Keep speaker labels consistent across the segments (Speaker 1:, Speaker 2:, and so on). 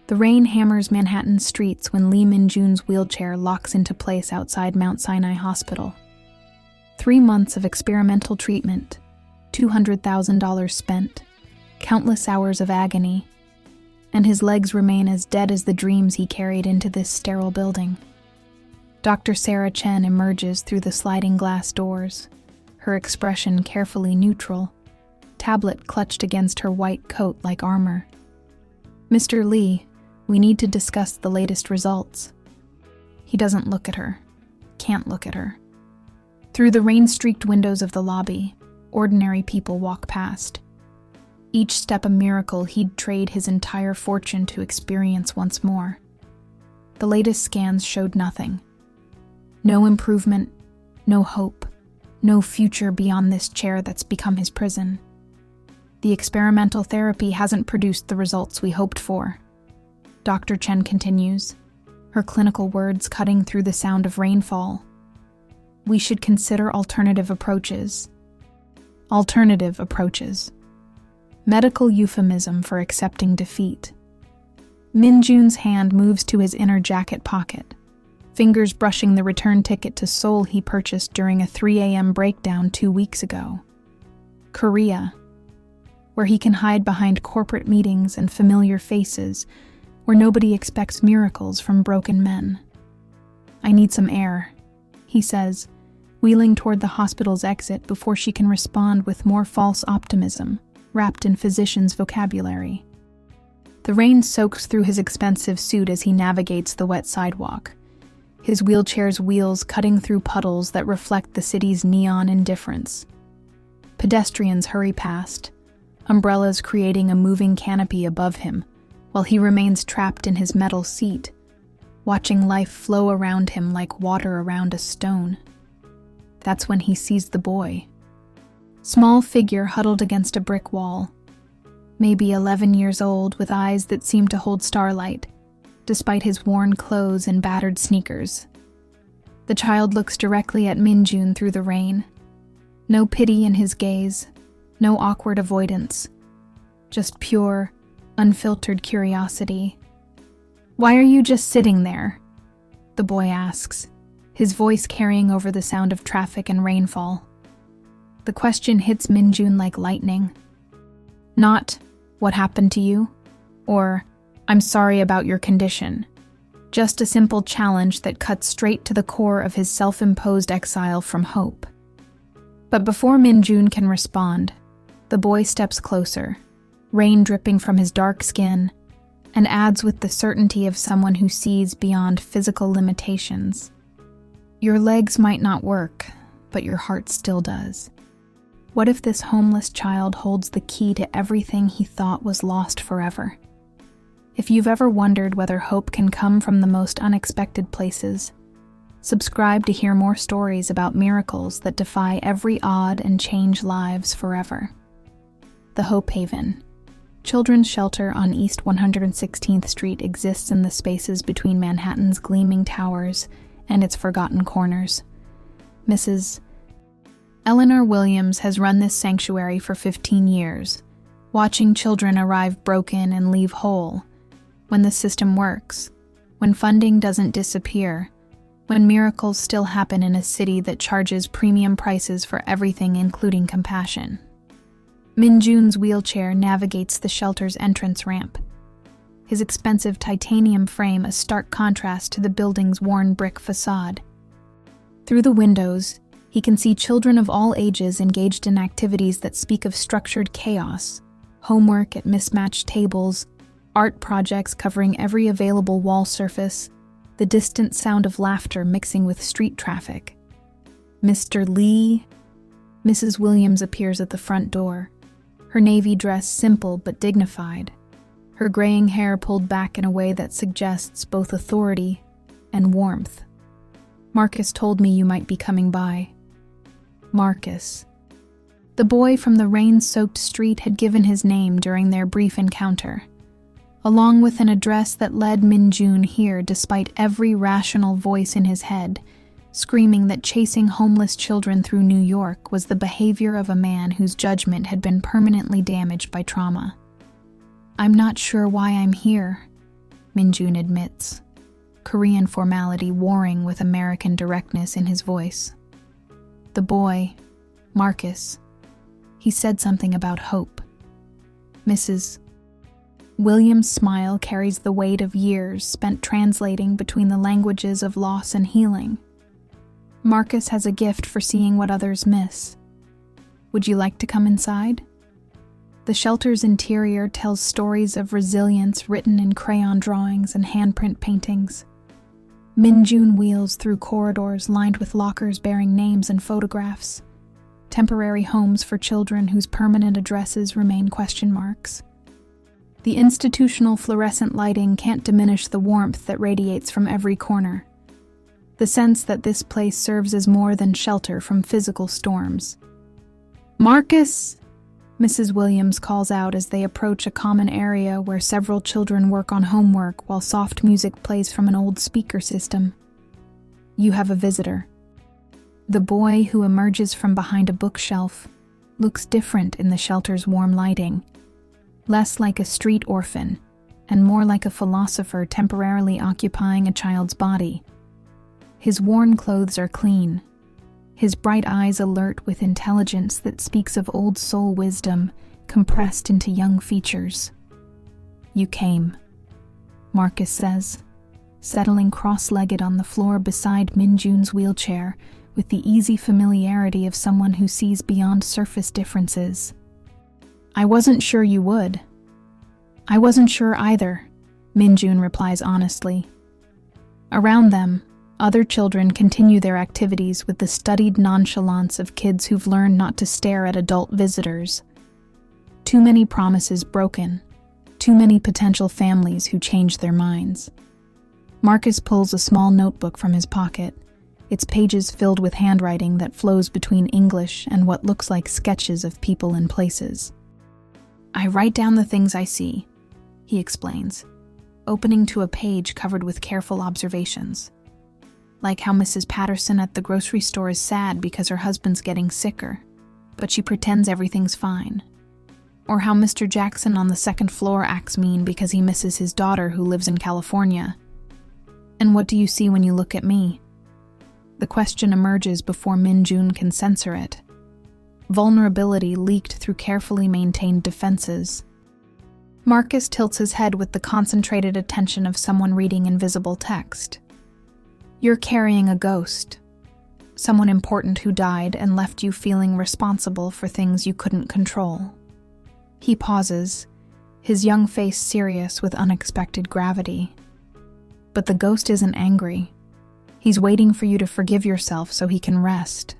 Speaker 1: The rain hammers Manhattan streets when Lee Min-jun's wheelchair locks into place outside Mount Sinai Hospital. 3 months of experimental treatment, $200,000 spent, countless hours of agony, and his legs remain as dead as the dreams he carried into this sterile building. Dr. Sarah Chen emerges through the sliding glass doors, her expression carefully neutral, tablet clutched against her white coat like armor. "Mr. Lee, we need to discuss the latest results." He doesn't look at her, can't look at her. Through the rain-streaked windows of the lobby, ordinary people walk past. Each step a miracle he'd trade his entire fortune to experience once more. The latest scans showed nothing. No improvement, no hope, no future beyond this chair that's become his prison. The experimental therapy hasn't produced the results we hoped for. Dr. Chen continues, her clinical words cutting through the sound of rainfall. We should consider alternative approaches. Alternative approaches. Medical euphemism for accepting defeat. Min-jun's hand moves to his inner jacket pocket, fingers brushing the return ticket to Seoul he purchased during a 3 a.m. breakdown 2 weeks ago. Korea, where he can hide behind corporate meetings and familiar faces, where nobody expects miracles from broken men. "I need some air," he says, wheeling toward the hospital's exit before she can respond with more false optimism, wrapped in physician's vocabulary. The rain soaks through his expensive suit as he navigates the wet sidewalk, his wheelchair's wheels cutting through puddles that reflect the city's neon indifference. Pedestrians hurry past, umbrellas creating a moving canopy above him, while he remains trapped in his metal seat, watching life flow around him like water around a stone. That's when he sees the boy. Small figure huddled against a brick wall, maybe 11 years old with eyes that seem to hold starlight, despite his worn clothes and battered sneakers. The child looks directly at Min-jun through the rain. No pity in his gaze, no awkward avoidance, just pure, unfiltered curiosity. "Why are you just sitting there?" the boy asks, his voice carrying over the sound of traffic and rainfall. The question hits Min-jun like lightning. Not, "What happened to you?" or "I'm sorry about your condition." Just a simple challenge that cuts straight to the core of his self-imposed exile from hope. But before Min-jun can respond, the boy steps closer, rain dripping from his dark skin, and adds with the certainty of someone who sees beyond physical limitations. "Your legs might not work, but your heart still does." What if this homeless child holds the key to everything he thought was lost forever? If you've ever wondered whether hope can come from the most unexpected places, subscribe to hear more stories about miracles that defy every odd and change lives forever. The Hope Haven. Children's shelter on East 116th Street exists in the spaces between Manhattan's gleaming towers and its forgotten corners. Mrs. Eleanor Williams has run this sanctuary for 15 years, watching children arrive broken and leave whole. When the system works, when funding doesn't disappear, when miracles still happen in a city that charges premium prices for everything including compassion. Min-jun's wheelchair navigates the shelter's entrance ramp, his expensive titanium frame a stark contrast to the building's worn brick facade. Through the windows, he can see children of all ages engaged in activities that speak of structured chaos, homework at mismatched tables, art projects covering every available wall surface, the distant sound of laughter mixing with street traffic. "Mr. Lee?" Mrs. Williams appears at the front door, her navy dress simple but dignified, her graying hair pulled back in a way that suggests both authority and warmth. "Marcus told me you might be coming by." Marcus. The boy from the rain-soaked street had given his name during their brief encounter, along with an address that led Min-jun here despite every rational voice in his head, screaming that chasing homeless children through New York was the behavior of a man whose judgment had been permanently damaged by trauma. "I'm not sure why I'm here," Minjun admits, Korean formality warring with American directness in his voice. The boy, Marcus, he said something about hope. Mrs. Williams' smile carries the weight of years spent translating between the languages of loss and healing. Marcus has a gift for seeing what others miss. Would you like to come inside? The shelter's interior tells stories of resilience written in crayon drawings and handprint paintings. Minjun wheels through corridors lined with lockers bearing names and photographs, temporary homes for children whose permanent addresses remain question marks. The institutional fluorescent lighting can't diminish the warmth that radiates from every corner. The sense that this place serves as more than shelter from physical storms. Marcus! Mrs. Williams calls out as they approach a common area where several children work on homework while soft music plays from an old speaker system. You have a visitor. The boy, who emerges from behind a bookshelf, looks different in the shelter's warm lighting. Less like a street orphan, and more like a philosopher temporarily occupying a child's body. His worn clothes are clean, his bright eyes alert with intelligence that speaks of old soul wisdom compressed into young features. You came, Marcus says, settling cross-legged on the floor beside Minjun's wheelchair with the easy familiarity of someone who sees beyond surface differences. I wasn't sure you would. I wasn't sure either, Minjun replies honestly. Around them, other children continue their activities with the studied nonchalance of kids who've learned not to stare at adult visitors. Too many promises broken, too many potential families who change their minds. Marcus pulls a small notebook from his pocket, its pages filled with handwriting that flows between English and what looks like sketches of people and places. I write down the things I see, he explains, opening to a page covered with careful observations. Like how Mrs. Patterson at the grocery store is sad because her husband's getting sicker, but she pretends everything's fine. Or how Mr. Jackson on the second floor acts mean because he misses his daughter who lives in California. And what do you see when you look at me? The question emerges before Minjun can censor it. Vulnerability leaked through carefully maintained defenses. Marcus tilts his head with the concentrated attention of someone reading invisible text. You're carrying a ghost. Someone important who died and left you feeling responsible for things you couldn't control. He pauses, his young face serious with unexpected gravity. But the ghost isn't angry. He's waiting for you to forgive yourself so he can rest.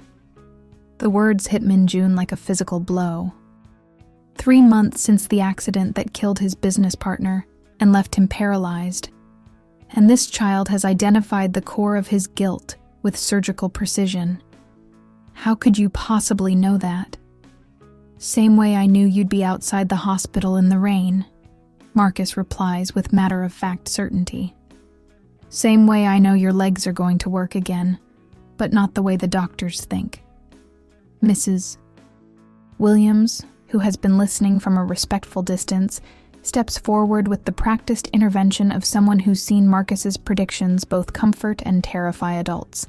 Speaker 1: The words hit Minjun like a physical blow. 3 months since the accident that killed his business partner and left him paralyzed. And this child has identified the core of his guilt with surgical precision. How could you possibly know that? Same way I knew you'd be outside the hospital in the rain, Marcus replies with matter-of-fact certainty. Same way I know your legs are going to work again, but not the way the doctors think. Mrs. Williams, who has been listening from a respectful distance, steps forward with the practiced intervention of someone who's seen Marcus's predictions both comfort and terrify adults.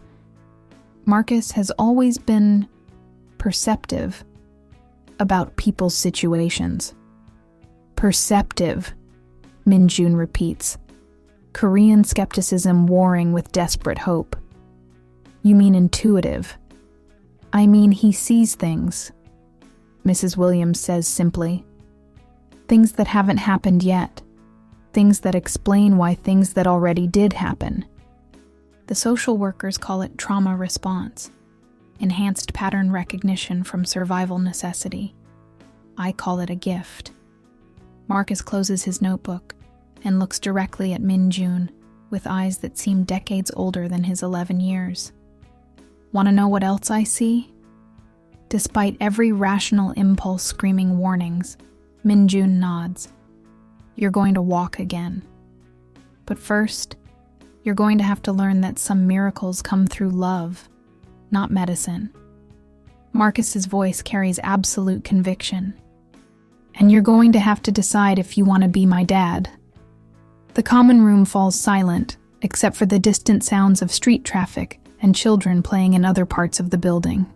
Speaker 1: Marcus has always been perceptive about people's situations. Perceptive, Minjun repeats, Korean skepticism warring with desperate hope. You mean intuitive? I mean he sees things, Mrs. Williams says simply. Things that haven't happened yet. Things that explain why things that already did happen. The social workers call it trauma response, enhanced pattern recognition from survival necessity. I call it a gift. Marcus closes his notebook and looks directly at Minjun with eyes that seem decades older than his 11 years. Want to know what else I see? Despite every rational impulse screaming warnings, Minjun nods. You're going to walk again. But first, you're going to have to learn that some miracles come through love, not medicine. Marcus's voice carries absolute conviction. And you're going to have to decide if you want to be my dad. The common room falls silent, except for the distant sounds of street traffic and children playing in other parts of the building.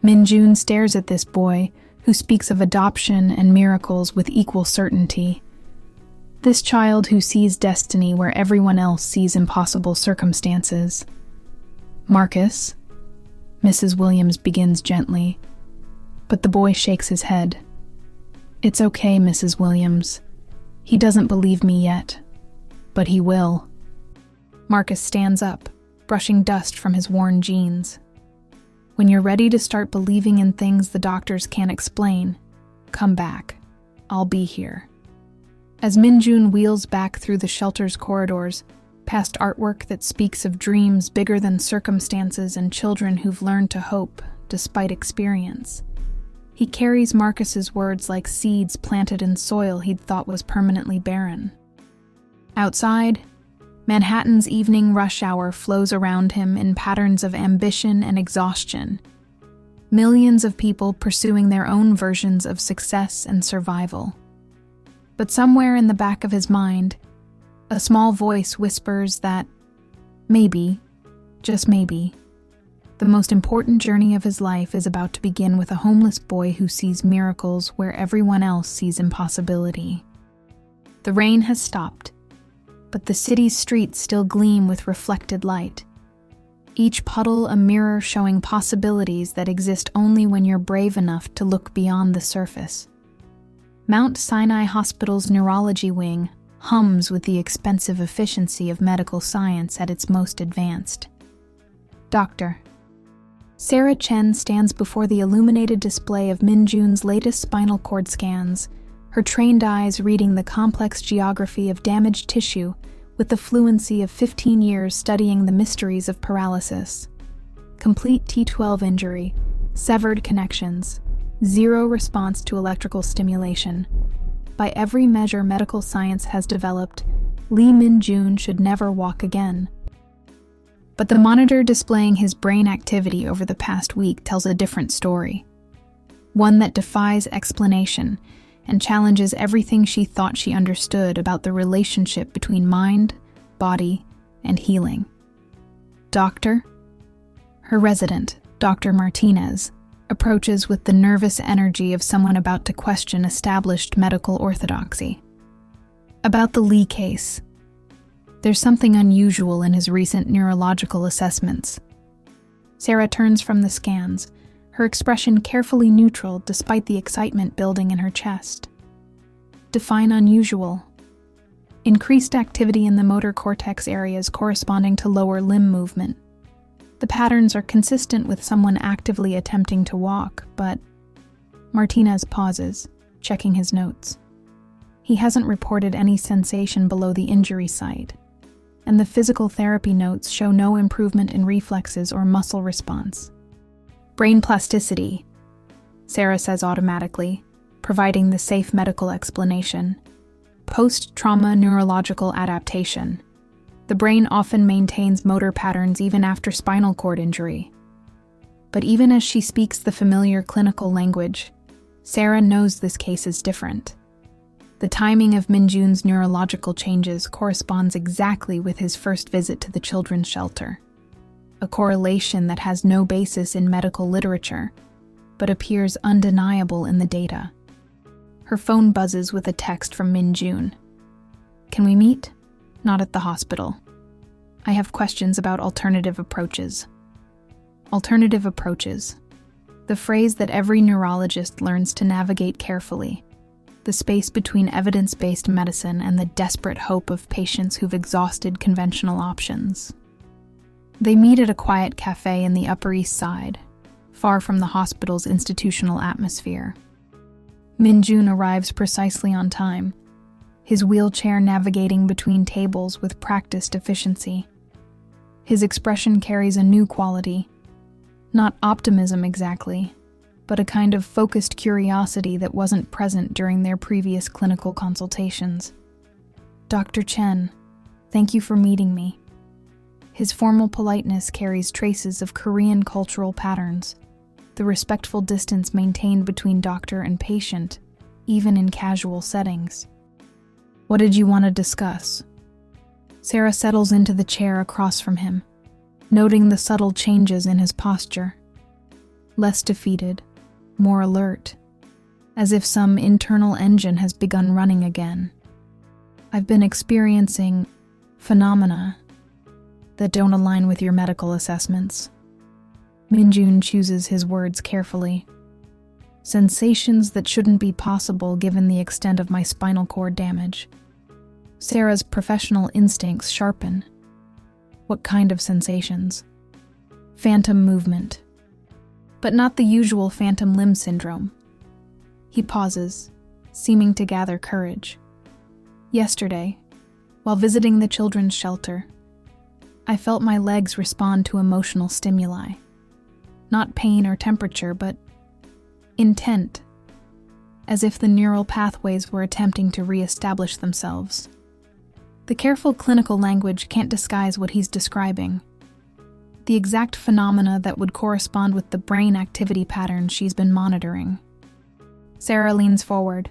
Speaker 1: Min-jun stares at this boy, who speaks of adoption and miracles with equal certainty. This child who sees destiny where everyone else sees impossible circumstances. "Marcus," Mrs. Williams begins gently, but the boy shakes his head. "It's okay, Mrs. Williams. He doesn't believe me yet, but he will." Marcus stands up, brushing dust from his worn jeans. "When you're ready to start believing in things the doctors can't explain, come back. I'll be here." As Min-jun wheels back through the shelter's corridors, past artwork that speaks of dreams bigger than circumstances and children who've learned to hope despite experience, he carries Marcus's words like seeds planted in soil he'd thought was permanently barren. Outside, Manhattan's evening rush hour flows around him in patterns of ambition and exhaustion. Millions of people pursuing their own versions of success and survival. But somewhere in the back of his mind, a small voice whispers that maybe, just maybe, the most important journey of his life is about to begin with a homeless boy who sees miracles where everyone else sees impossibility. The rain has stopped, but the city's streets still gleam with reflected light. Each puddle a mirror showing possibilities that exist only when you're brave enough to look beyond the surface. Mount Sinai Hospital's neurology wing hums with the expensive efficiency of medical science at its most advanced. Doctor. Sarah Chen stands before the illuminated display of Min-jun's latest spinal cord scans, her trained eyes reading the complex geography of damaged tissue with the fluency of 15 years studying the mysteries of paralysis. Complete T12 injury, severed connections, zero response to electrical stimulation. By every measure medical science has developed, Lee Min-jun should never walk again. But the monitor displaying his brain activity over the past week tells a different story. One that defies explanation and challenges everything she thought she understood about the relationship between mind, body, and healing. Doctor? Her resident, Dr. Martinez, approaches with the nervous energy of someone about to question established medical orthodoxy. About the Lee case. There's something unusual in his recent neurological assessments. Sarah turns from the scans, her expression carefully neutral despite the excitement building in her chest. Define unusual. Increased activity in the motor cortex areas corresponding to lower limb movement. The patterns are consistent with someone actively attempting to walk, but Martinez pauses, checking his notes. He hasn't reported any sensation below the injury site, and the physical therapy notes show no improvement in reflexes or muscle response. Brain plasticity, Sarah says automatically, providing the safe medical explanation. Post-trauma neurological adaptation. The brain often maintains motor patterns even after spinal cord injury. But even as she speaks the familiar clinical language, Sarah knows this case is different. The timing of Min-jun's neurological changes corresponds exactly with his first visit to the children's shelter. A correlation that has no basis in medical literature, but appears undeniable in the data. Her phone buzzes with a text from Min-jun. "Can we meet? Not at the hospital. I have questions about alternative approaches." Alternative approaches. The phrase that every neurologist learns to navigate carefully. The space between evidence-based medicine and the desperate hope of patients who've exhausted conventional options. They meet at a quiet cafe in the Upper East Side, far from the hospital's institutional atmosphere. Min-jun arrives precisely on time, his wheelchair navigating between tables with practiced efficiency. His expression carries a new quality. Not optimism exactly, but a kind of focused curiosity that wasn't present during their previous clinical consultations. "Dr. Chen, thank you for meeting me." His formal politeness carries traces of Korean cultural patterns, the respectful distance maintained between doctor and patient, even in casual settings. What did you want to discuss? Sarah settles into the chair across from him, noting the subtle changes in his posture. Less defeated, more alert, as if some internal engine has begun running again. I've been experiencing phenomena that don't align with your medical assessments. Minjun chooses his words carefully. Sensations that shouldn't be possible given the extent of my spinal cord damage. Sarah's professional instincts sharpen. What kind of sensations? Phantom movement. But not the usual phantom limb syndrome. He pauses, seeming to gather courage. Yesterday, while visiting the children's shelter, I felt my legs respond to emotional stimuli. Not pain or temperature, but intent, as if the neural pathways were attempting to re-establish themselves. The careful clinical language can't disguise what he's describing. The exact phenomena that would correspond with the brain activity pattern she's been monitoring. Sarah leans forward,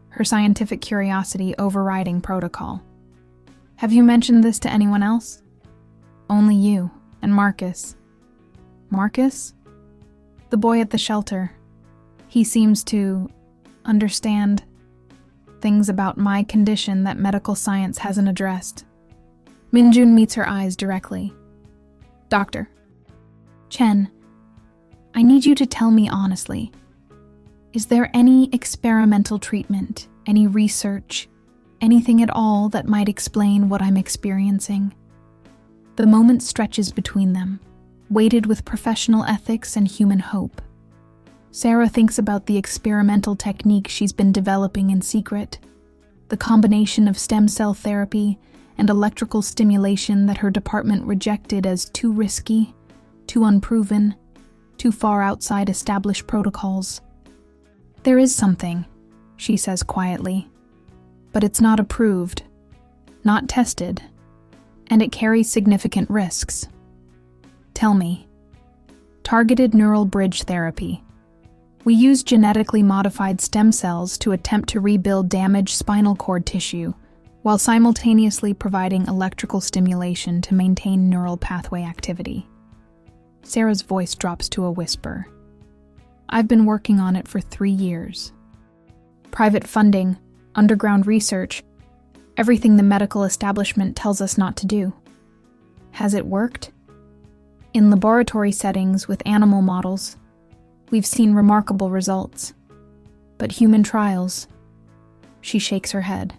Speaker 1: her scientific curiosity overriding protocol. Have you mentioned this to anyone else? Only you and Marcus. Marcus? The boy at the shelter. He seems to understand things about my condition that medical science hasn't addressed. Minjun meets her eyes directly. Doctor. Chen, I need you to tell me honestly. Is there any experimental treatment, any research, anything at all that might explain what I'm experiencing? The moment stretches between them, weighted with professional ethics and human hope. Sarah thinks about the experimental technique she's been developing in secret, the combination of stem cell therapy and electrical stimulation that her department rejected as too risky, too unproven, too far outside established protocols. There is something, she says quietly, but it's not approved, not tested, and it carries significant risks. Tell me. Targeted neural bridge therapy. We use genetically modified stem cells to attempt to rebuild damaged spinal cord tissue, while simultaneously providing electrical stimulation to maintain neural pathway activity. Sarah's voice drops to a whisper. I've been working on it for 3 years. Private funding, underground research, everything the medical establishment tells us not to do. Has it worked? In laboratory settings with animal models, we've seen remarkable results. But human trials, she shakes her head.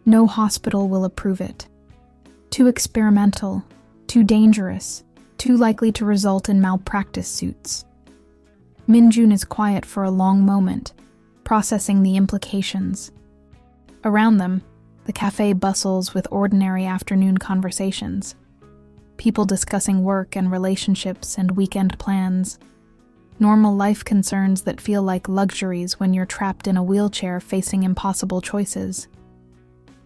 Speaker 1: No hospital will approve it. Too experimental, too dangerous, too likely to result in malpractice suits. Minjun is quiet for a long moment, processing the implications. Around them, the cafe bustles with ordinary afternoon conversations. People discussing work and relationships and weekend plans. Normal life concerns that feel like luxuries when you're trapped in a wheelchair facing impossible choices.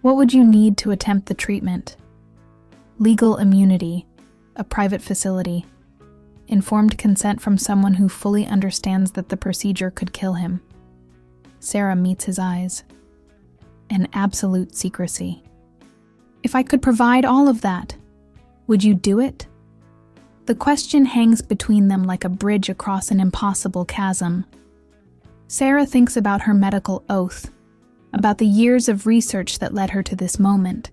Speaker 1: What would you need to attempt the treatment? Legal immunity, a private facility, informed consent from someone who fully understands that the procedure could kill him. Sarah meets his eyes. And absolute secrecy. If I could provide all of that, would you do it? The question hangs between them like a bridge across an impossible chasm. Sarah thinks about her medical oath, about the years of research that led her to this moment,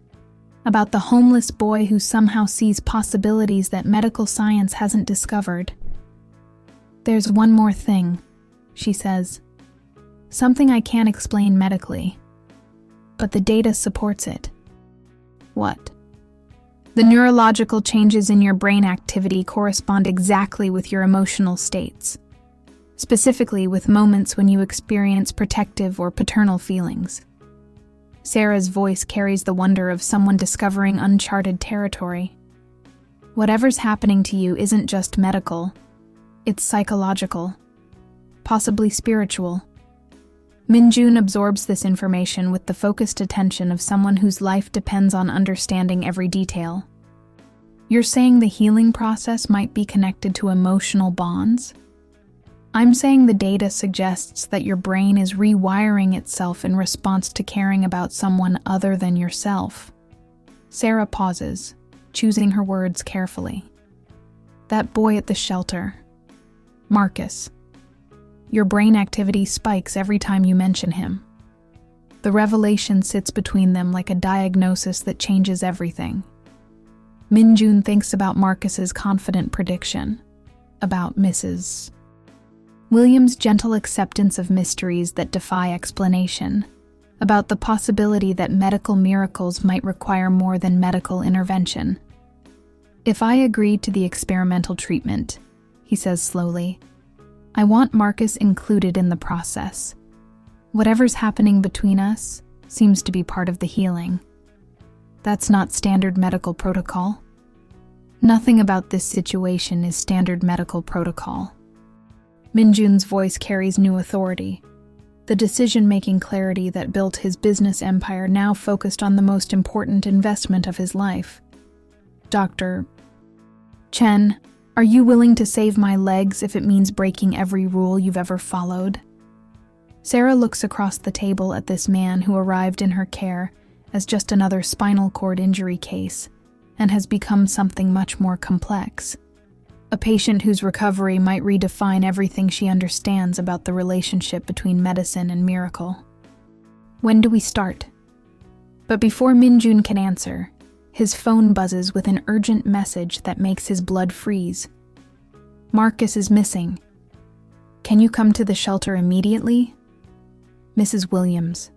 Speaker 1: about the homeless boy who somehow sees possibilities that medical science hasn't discovered. There's one more thing, she says. Something I can't explain medically, but the data supports it. What? The neurological changes in your brain activity correspond exactly with your emotional states, specifically with moments when you experience protective or paternal feelings. Sarah's voice carries the wonder of someone discovering uncharted territory. Whatever's happening to you isn't just medical, it's psychological, possibly spiritual. Minjun absorbs this information with the focused attention of someone whose life depends on understanding every detail. You're saying the healing process might be connected to emotional bonds? I'm saying the data suggests that your brain is rewiring itself in response to caring about someone other than yourself. Sarah pauses, choosing her words carefully. That boy at the shelter. Marcus. Your brain activity spikes every time you mention him. The revelation sits between them like a diagnosis that changes everything. Minjun thinks about Marcus's confident prediction, about Mrs. Williams' gentle acceptance of mysteries that defy explanation, about the possibility that medical miracles might require more than medical intervention. If I agree to the experimental treatment, he says slowly, I want Marcus included in the process. Whatever's happening between us seems to be part of the healing. That's not standard medical protocol. Nothing about this situation is standard medical protocol. Minjun's voice carries new authority. The decision-making clarity that built his business empire now focused on the most important investment of his life. Dr. Chen, are you willing to save my legs if it means breaking every rule you've ever followed? Sarah looks across the table at this man who arrived in her care as just another spinal cord injury case and has become something much more complex. A patient whose recovery might redefine everything she understands about the relationship between medicine and miracle. When do we start? But before Minjun can answer, his phone buzzes with an urgent message that makes his blood freeze. Marcus is missing. Can you come to the shelter immediately? Mrs. Williams.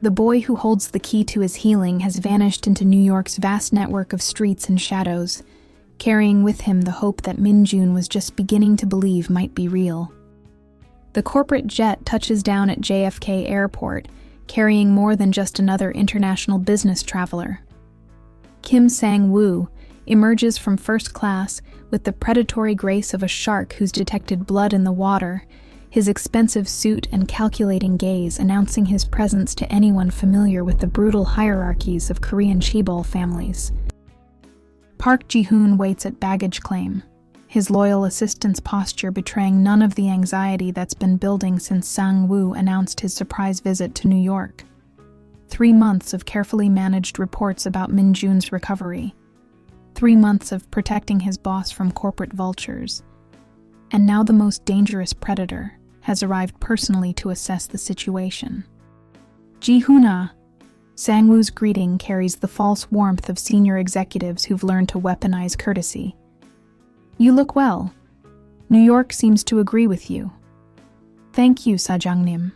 Speaker 1: The boy who holds the key to his healing has vanished into New York's vast network of streets and shadows, carrying with him the hope that Minjun was just beginning to believe might be real. The corporate jet touches down at JFK Airport, carrying more than just another international business traveler. Kim Sang-woo emerges from first class with the predatory grace of a shark who's detected blood in the water, his expensive suit and calculating gaze announcing his presence to anyone familiar with the brutal hierarchies of Korean chaebol families. Park Ji-hoon waits at baggage claim, his loyal assistant's posture betraying none of the anxiety that's been building since Sang-woo announced his surprise visit to New York. 3 months of carefully managed reports about Minjun's recovery. 3 months of protecting his boss from corporate vultures. And now the most dangerous predator has arrived personally to assess the situation. Ji-hoona! Sang-woo's greeting carries the false warmth of senior executives who've learned to weaponize courtesy. You look well. New York seems to agree with you. Thank you, Sajangnim.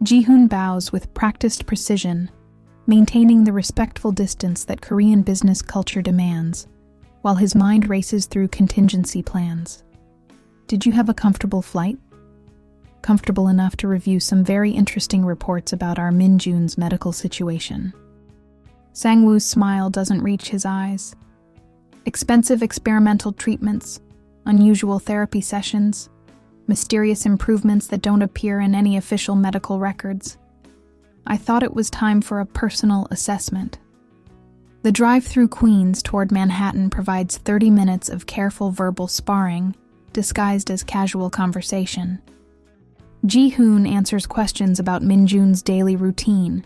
Speaker 1: Ji-hoon bows with practiced precision, maintaining the respectful distance that Korean business culture demands, while his mind races through contingency plans. Did you have a comfortable flight? Comfortable enough to review some very interesting reports about our Minjun's medical situation. Sang-woo's smile doesn't reach his eyes. Expensive experimental treatments, unusual therapy sessions, mysterious improvements that don't appear in any official medical records. I thought it was time for a personal assessment. The drive through Queens toward Manhattan provides 30 minutes of careful verbal sparring, disguised as casual conversation. Ji-hoon answers questions about Minjun's daily routine,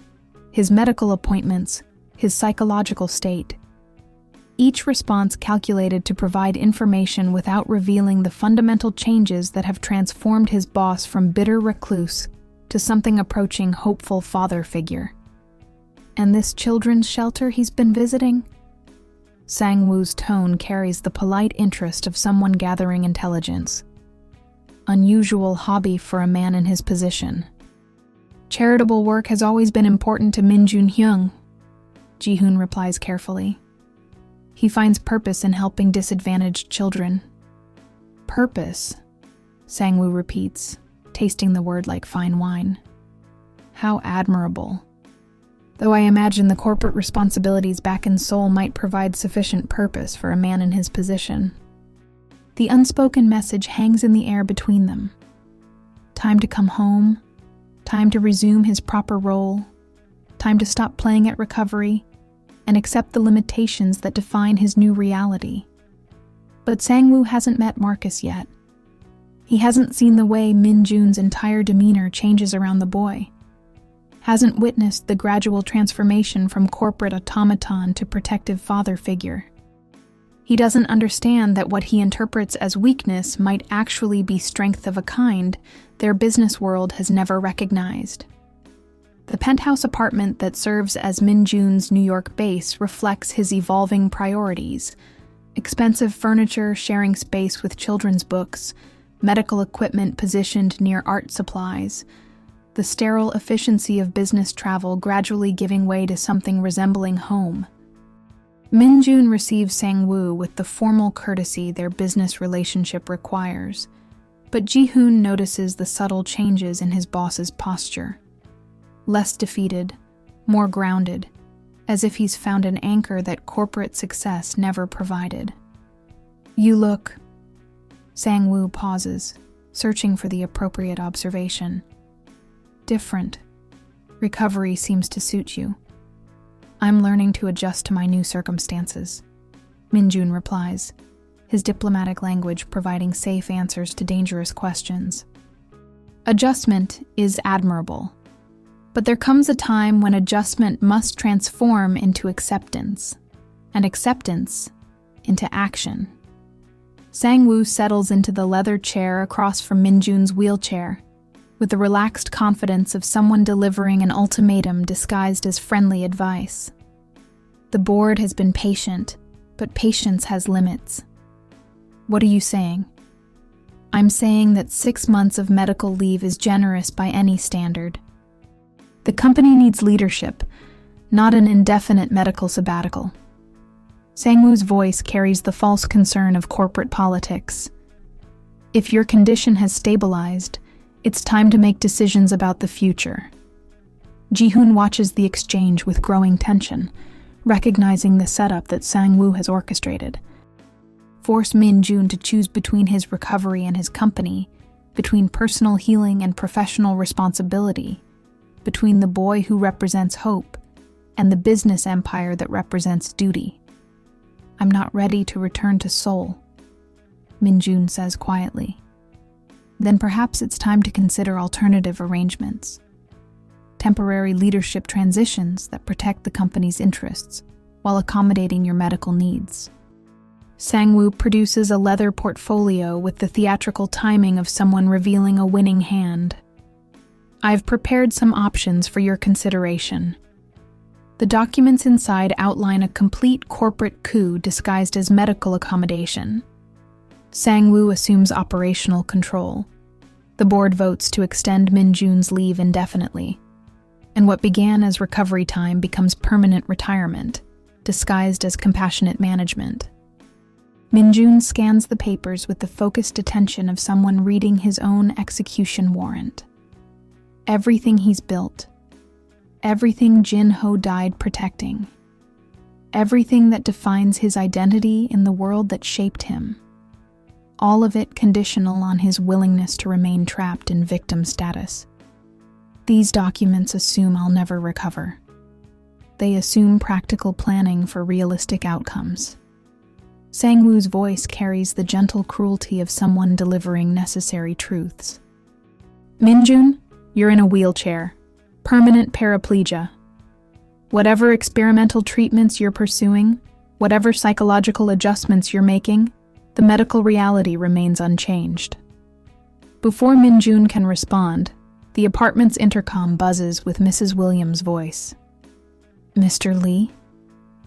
Speaker 1: his medical appointments, his psychological state. Each response calculated to provide information without revealing the fundamental changes that have transformed his boss from bitter recluse to something approaching hopeful father figure. And this children's shelter he's been visiting? Sang-woo's tone carries the polite interest of someone gathering intelligence. Unusual hobby for a man in his position. Charitable work has always been important to Minjun Hyung, Ji-hoon replies carefully. He finds purpose in helping disadvantaged children. Purpose, Sang-woo repeats, tasting the word like fine wine. How admirable. Though I imagine the corporate responsibilities back in Seoul might provide sufficient purpose for a man in his position. The unspoken message hangs in the air between them. Time to come home, time to resume his proper role, time to stop playing at recovery, and accept the limitations that define his new reality. But Sang-woo hasn't met Marcus yet. He hasn't seen the way Min Jun's entire demeanor changes around the boy. Hasn't witnessed the gradual transformation from corporate automaton to protective father figure. He doesn't understand that what he interprets as weakness might actually be strength of a kind their business world has never recognized. The penthouse apartment that serves as Min Jun's New York base reflects his evolving priorities: expensive furniture sharing space with children's books, medical equipment positioned near art supplies, the sterile efficiency of business travel gradually giving way to something resembling home. Min Jun receives Sang-woo with the formal courtesy their business relationship requires, but Ji-hoon notices the subtle changes in his boss's posture. Less defeated, more grounded, as if he's found an anchor that corporate success never provided. "You look..." Sang-woo pauses, searching for the appropriate observation. "Different. Recovery seems to suit you." "I'm learning to adjust to my new circumstances," Min Jun replies, his diplomatic language providing safe answers to dangerous questions. Adjustment is admirable, but there comes a time when adjustment must transform into acceptance, and acceptance into action. Sang-woo settles into the leather chair across from Min Jun's wheelchair, with the relaxed confidence of someone delivering an ultimatum disguised as friendly advice. The board has been patient, but patience has limits. "What are you saying?" "I'm saying that 6 months of medical leave is generous by any standard. The company needs leadership, not an indefinite medical sabbatical." Sang-woo's voice carries the false concern of corporate politics. "If your condition has stabilized, it's time to make decisions about the future." Ji-hoon watches the exchange with growing tension, recognizing the setup that Sang-woo has orchestrated. Force Min Jun to choose between his recovery and his company, between personal healing and professional responsibility, between the boy who represents hope and the business empire that represents duty. "I'm not ready to return to Seoul," Min Jun says quietly. "Then perhaps it's time to consider alternative arrangements. Temporary leadership transitions that protect the company's interests while accommodating your medical needs." Sang-woo produces a leather portfolio with the theatrical timing of someone revealing a winning hand. "I've prepared some options for your consideration." The documents inside outline a complete corporate coup disguised as medical accommodation. Sang-woo assumes operational control. The board votes to extend Min Jun's leave indefinitely, and what began as recovery time becomes permanent retirement, disguised as compassionate management. Min Jun scans the papers with the focused attention of someone reading his own execution warrant. Everything he's built, everything Jin-ho died protecting, everything that defines his identity in the world that shaped him, all of it conditional on his willingness to remain trapped in victim status. These documents assume I'll never recover. They assume practical planning for realistic outcomes. Sang-woo's voice carries the gentle cruelty of someone delivering necessary truths. "Min Jun, you're in a wheelchair. Permanent paraplegia. Whatever experimental treatments you're pursuing, whatever psychological adjustments you're making, the medical reality remains unchanged." Before Min Jun can respond, the apartment's intercom buzzes with Mrs. Williams' voice. "Mr. Lee,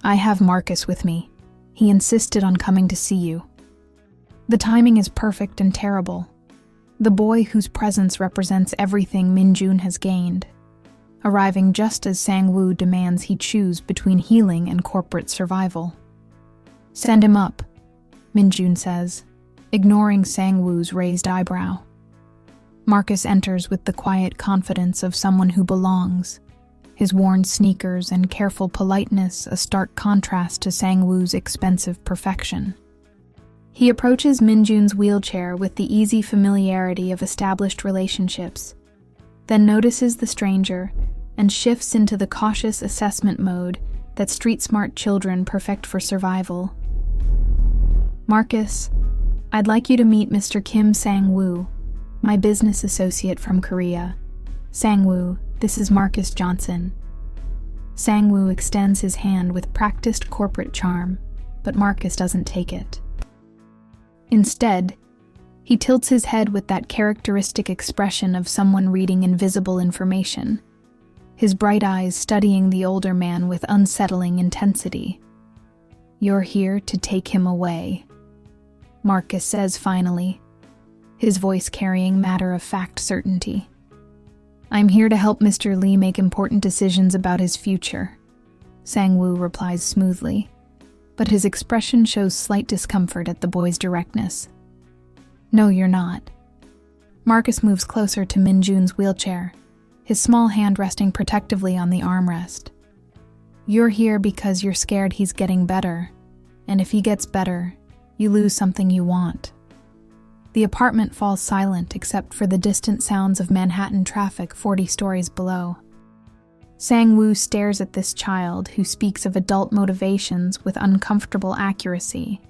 Speaker 1: I have Marcus with me. He insisted on coming to see you." The timing is perfect and terrible. The boy whose presence represents everything Min Jun has gained, arriving just as Sang-woo demands he choose between healing and corporate survival. "Send him up," Min Jun says, ignoring Sang-woo's raised eyebrow. Marcus enters with the quiet confidence of someone who belongs, his worn sneakers and careful politeness a stark contrast to Sang-woo's expensive perfection. He approaches Min Jun's wheelchair with the easy familiarity of established relationships, then notices the stranger and shifts into the cautious assessment mode that street-smart children perfect for survival. "Marcus, I'd like you to meet Mr. Kim Sang-woo, my business associate from Korea. Sang-woo, this is Marcus Johnson. Sang-woo extends his hand with practiced corporate charm, but Marcus doesn't take it. Instead, he tilts his head with that characteristic expression of someone reading invisible information, his bright eyes studying the older man with unsettling intensity. "You're here to take him away," Marcus says finally, his voice carrying matter-of-fact certainty. "I'm here to help Mr. Lee make important decisions about his future," Sang-woo replies smoothly, but his expression shows slight discomfort at the boy's directness. "No, you're not." Marcus moves closer to Min-jun's wheelchair, his small hand resting protectively on the armrest. "You're here because you're scared he's getting better, and if he gets better, you lose something you want." The apartment falls silent except for the distant sounds of Manhattan traffic 40 stories below. Sang-woo stares at this child who speaks of adult motivations with uncomfortable accuracy,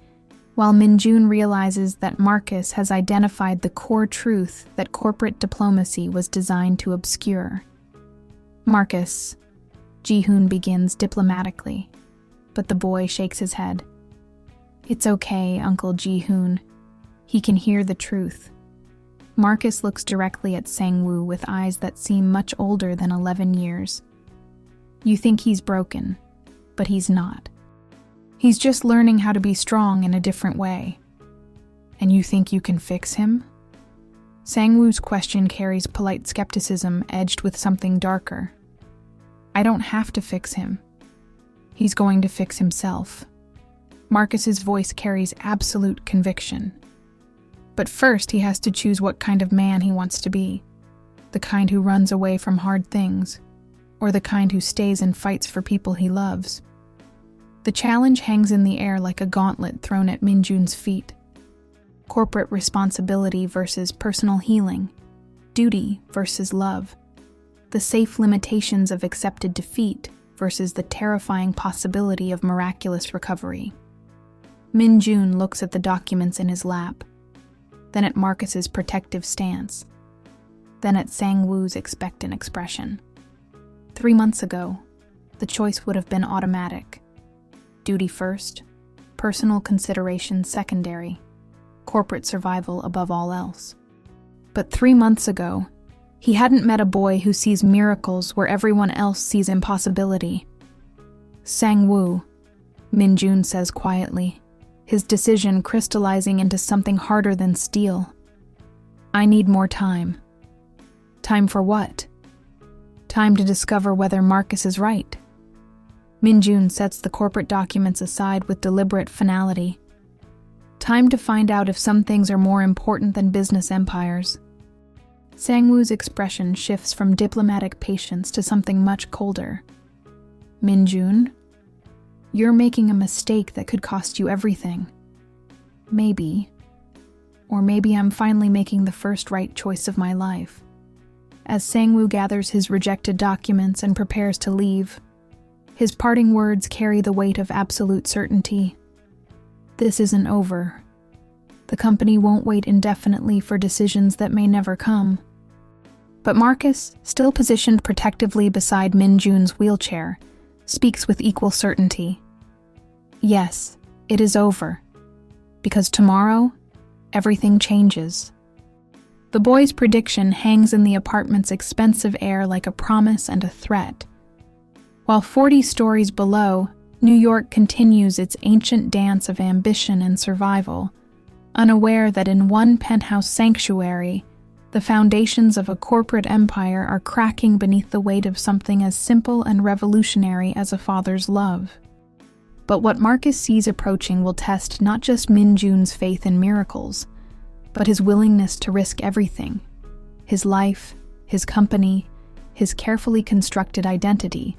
Speaker 1: while Min-jun realizes that Marcus has identified the core truth that corporate diplomacy was designed to obscure. "Marcus," Ji-hoon begins diplomatically, but the boy shakes his head. "It's okay, Uncle Ji-hoon. He can hear the truth." Marcus looks directly at Sang-woo with eyes that seem much older than 11 years. "You think he's broken, but he's not. He's just learning how to be strong in a different way." "And you think you can fix him?" Sang-woo's question carries polite skepticism edged with something darker. "I don't have to fix him. He's going to fix himself." Marcus's voice carries absolute conviction. But first he has to choose what kind of man he wants to be. The kind who runs away from hard things, or the kind who stays and fights for people he loves. The challenge hangs in the air like a gauntlet thrown at Min-jun's feet. Corporate responsibility versus personal healing, duty versus love, the safe limitations of accepted defeat versus the terrifying possibility of miraculous recovery. Min-jun looks at the documents in his lap, then at Marcus's protective stance, then at Sang-woo's expectant expression. 3 months ago, the choice would have been automatic. Duty first, personal consideration secondary, corporate survival above all else. But 3 months ago, he hadn't met a boy who sees miracles where everyone else sees impossibility. "Sang-woo," Min-jun says quietly, his decision crystallizing into something harder than steel. "I need more time." "Time for what?" "Time to discover whether Marcus is right." Min-jun sets the corporate documents aside with deliberate finality. "Time to find out if some things are more important than business empires." Sang-woo's expression shifts from diplomatic patience to something much colder. "Min-jun, you're making a mistake that could cost you everything." "Maybe. Or maybe I'm finally making the first right choice of my life." As Sang-woo gathers his rejected documents and prepares to leave, his parting words carry the weight of absolute certainty. This isn't over. The company won't wait indefinitely for decisions that may never come. But Marcus, still positioned protectively beside Min-jun's wheelchair, speaks with equal certainty. "Yes, it is over. Because tomorrow, everything changes." The boy's prediction hangs in the apartment's expensive air like a promise and a threat. While 40 stories below, New York continues its ancient dance of ambition and survival, unaware that in one penthouse sanctuary, the foundations of a corporate empire are cracking beneath the weight of something as simple and revolutionary as a father's love. But what Marcus sees approaching will test not just Min-jun's faith in miracles, but his willingness to risk everything: his life, his company, his carefully constructed identity,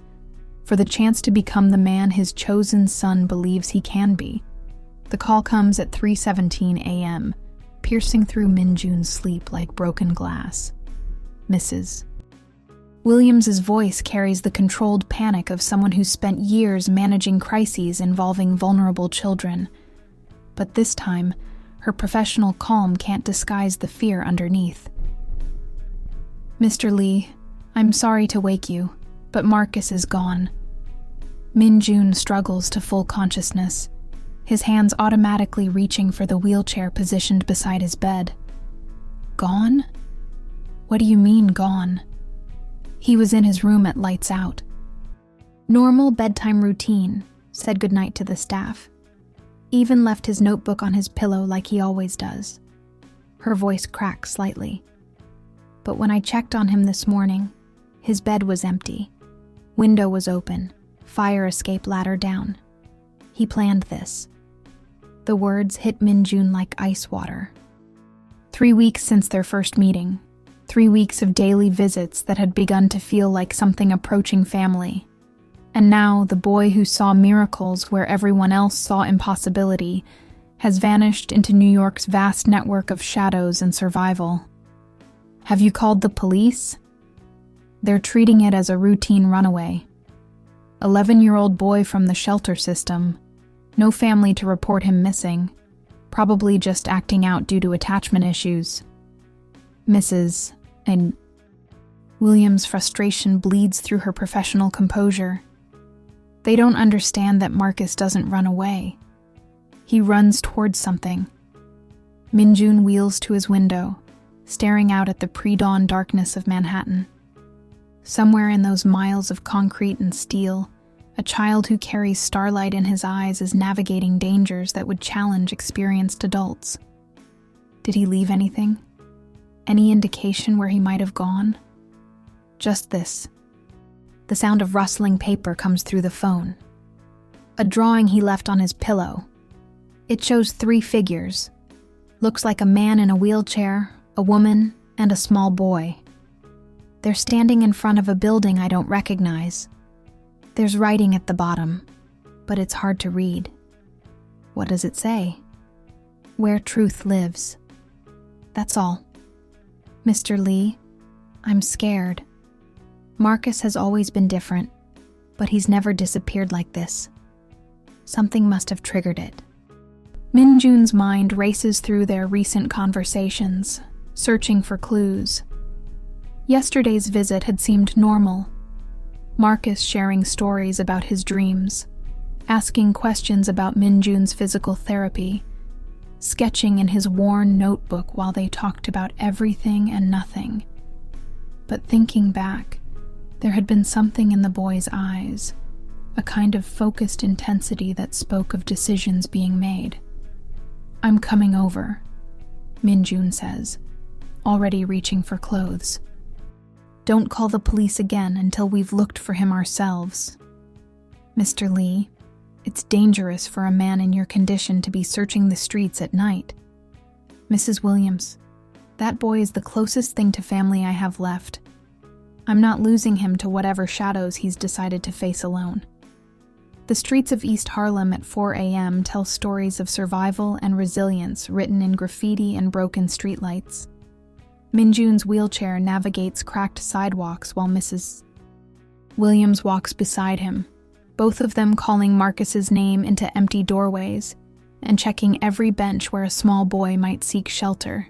Speaker 1: for the chance to become the man his chosen son believes he can be. The call comes at 3:17 a.m., piercing through Min-jun's sleep like broken glass. "Mrs." Williams's voice carries the controlled panic of someone who's spent years managing crises involving vulnerable children. But this time, Her professional calm can't disguise the fear underneath. "Mr. Lee, I'm sorry to wake you, but Marcus is gone." Min-jun struggles to full consciousness, his hands automatically reaching for the wheelchair positioned beside his bed. "Gone? What do you mean, gone?" "He was in his room at lights out." "Normal bedtime routine," said goodnight to the staff. "Even left his notebook on his pillow like he always does." Her voice cracked slightly. "But when I checked on him this morning, his bed was empty. Window was open, fire escape ladder down. He planned this." The words hit Min-jun like ice water. 3 weeks since their first meeting, 3 weeks of daily visits that had begun to feel like something approaching family. And now the boy who saw miracles where everyone else saw impossibility has vanished into New York's vast network of shadows and survival. "Have you called the police?" They're treating it as a routine runaway. 11-year-old boy from the shelter system. No family to report him missing. Probably just acting out due to attachment issues. Mrs. and Williams' frustration bleeds through her professional composure. They don't understand that Marcus doesn't run away. He runs towards something. Min-jun wheels to his window, staring out at the pre-dawn darkness of Manhattan. Somewhere in those miles of concrete and steel, a child who carries starlight in his eyes is navigating dangers that would challenge experienced adults. Did he leave anything? Any indication where he might have gone? Just this. The sound of rustling paper comes through the phone. A drawing he left on his pillow. It shows 3 figures. Looks like a man in a wheelchair, a woman, and a small boy. They're standing in front of a building I don't recognize. There's writing at the bottom, but it's hard to read. What does it say? "Where truth lives." That's all. "Mr. Lee, I'm scared. Marcus has always been different, but he's never disappeared like this. Something must have triggered it." Min-jun's mind races through their recent conversations, searching for clues. Yesterday's visit had seemed normal. Marcus sharing stories about his dreams, asking questions about Min-jun's physical therapy, sketching in his worn notebook while they talked about everything and nothing. But thinking back, there had been something in the boy's eyes, a kind of focused intensity that spoke of decisions being made. "I'm coming over," Min-jun says, already reaching for clothes. "Don't call the police again until we've looked for him ourselves. Mr. Lee, it's dangerous for a man in your condition to be searching the streets at night. Mrs. Williams, that boy is the closest thing to family I have left. I'm not losing him to whatever shadows he's decided to face alone." The streets of East Harlem at 4 a.m. tell stories of survival and resilience written in graffiti and broken streetlights. Min-jun's wheelchair navigates cracked sidewalks while Mrs. Williams walks beside him, both of them calling Marcus's name into empty doorways and checking every bench where a small boy might seek shelter.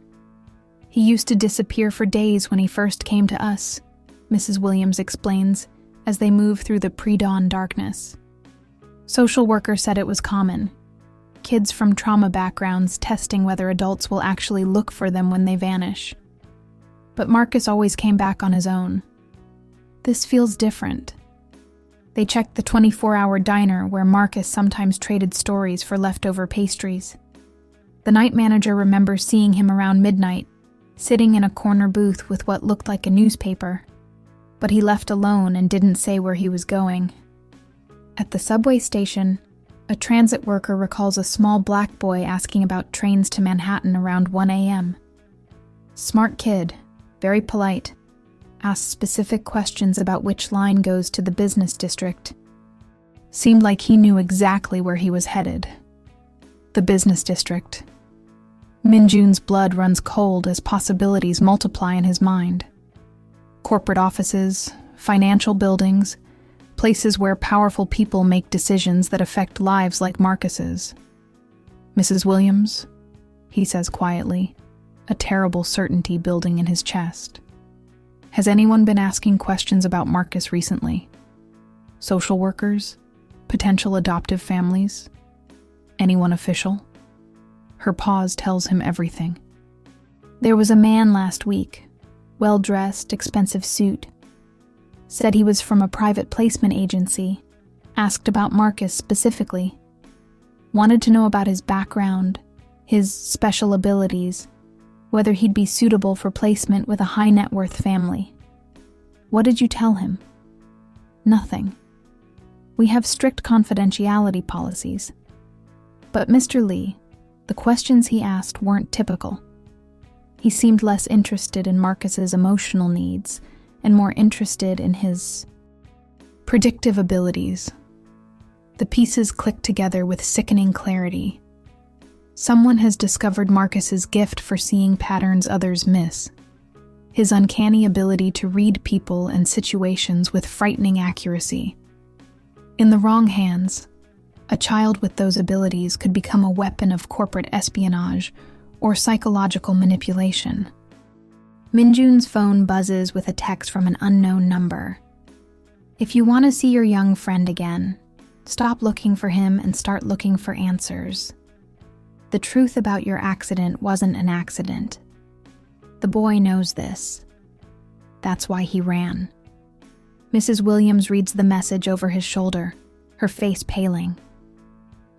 Speaker 1: "He used to disappear for days when he first came to us," Mrs. Williams explains as they move through the pre-dawn darkness. Social worker said it was common. Kids from trauma backgrounds testing whether adults will actually look for them when they vanish. But Marcus always came back on his own. This feels different. They checked the 24-hour diner where Marcus sometimes traded stories for leftover pastries. The night manager remembers seeing him around midnight, sitting in a corner booth with what looked like a newspaper. But he left alone and didn't say where he was going. At the subway station, a transit worker recalls a small black boy asking about trains to Manhattan around 1 a.m. Smart kid, very polite, asks specific questions about which line goes to the business district. Seemed like he knew exactly where he was headed. The business district. Min-jun's blood runs cold as possibilities multiply in his mind. Corporate offices, financial buildings, places where powerful people make decisions that affect lives like Marcus's. Mrs. Williams, he says quietly, a terrible certainty building in his chest. Has anyone been asking questions about Marcus recently? Social workers? Potential adoptive families? Anyone official? Her pause tells him everything. There was a man last week, well-dressed, expensive suit. Said he was from a private placement agency. Asked about Marcus specifically. Wanted to know about his background, his special abilities, whether he'd be suitable for placement with a high-net-worth family. What did you tell him? Nothing. We have strict confidentiality policies. But Mr. Lee, the questions he asked weren't typical. He seemed less interested in Marcus's emotional needs and more interested in his predictive abilities. The pieces clicked together with sickening clarity. Someone has discovered Marcus's gift for seeing patterns others miss. His uncanny ability to read people and situations with frightening accuracy. In the wrong hands, a child with those abilities could become a weapon of corporate espionage or psychological manipulation. Minjun's phone buzzes with a text from an unknown number. If you want to see your young friend again, stop looking for him and start looking for answers. The truth about your accident wasn't an accident. The boy knows this. That's why he ran. Mrs. Williams reads the message over his shoulder, her face paling.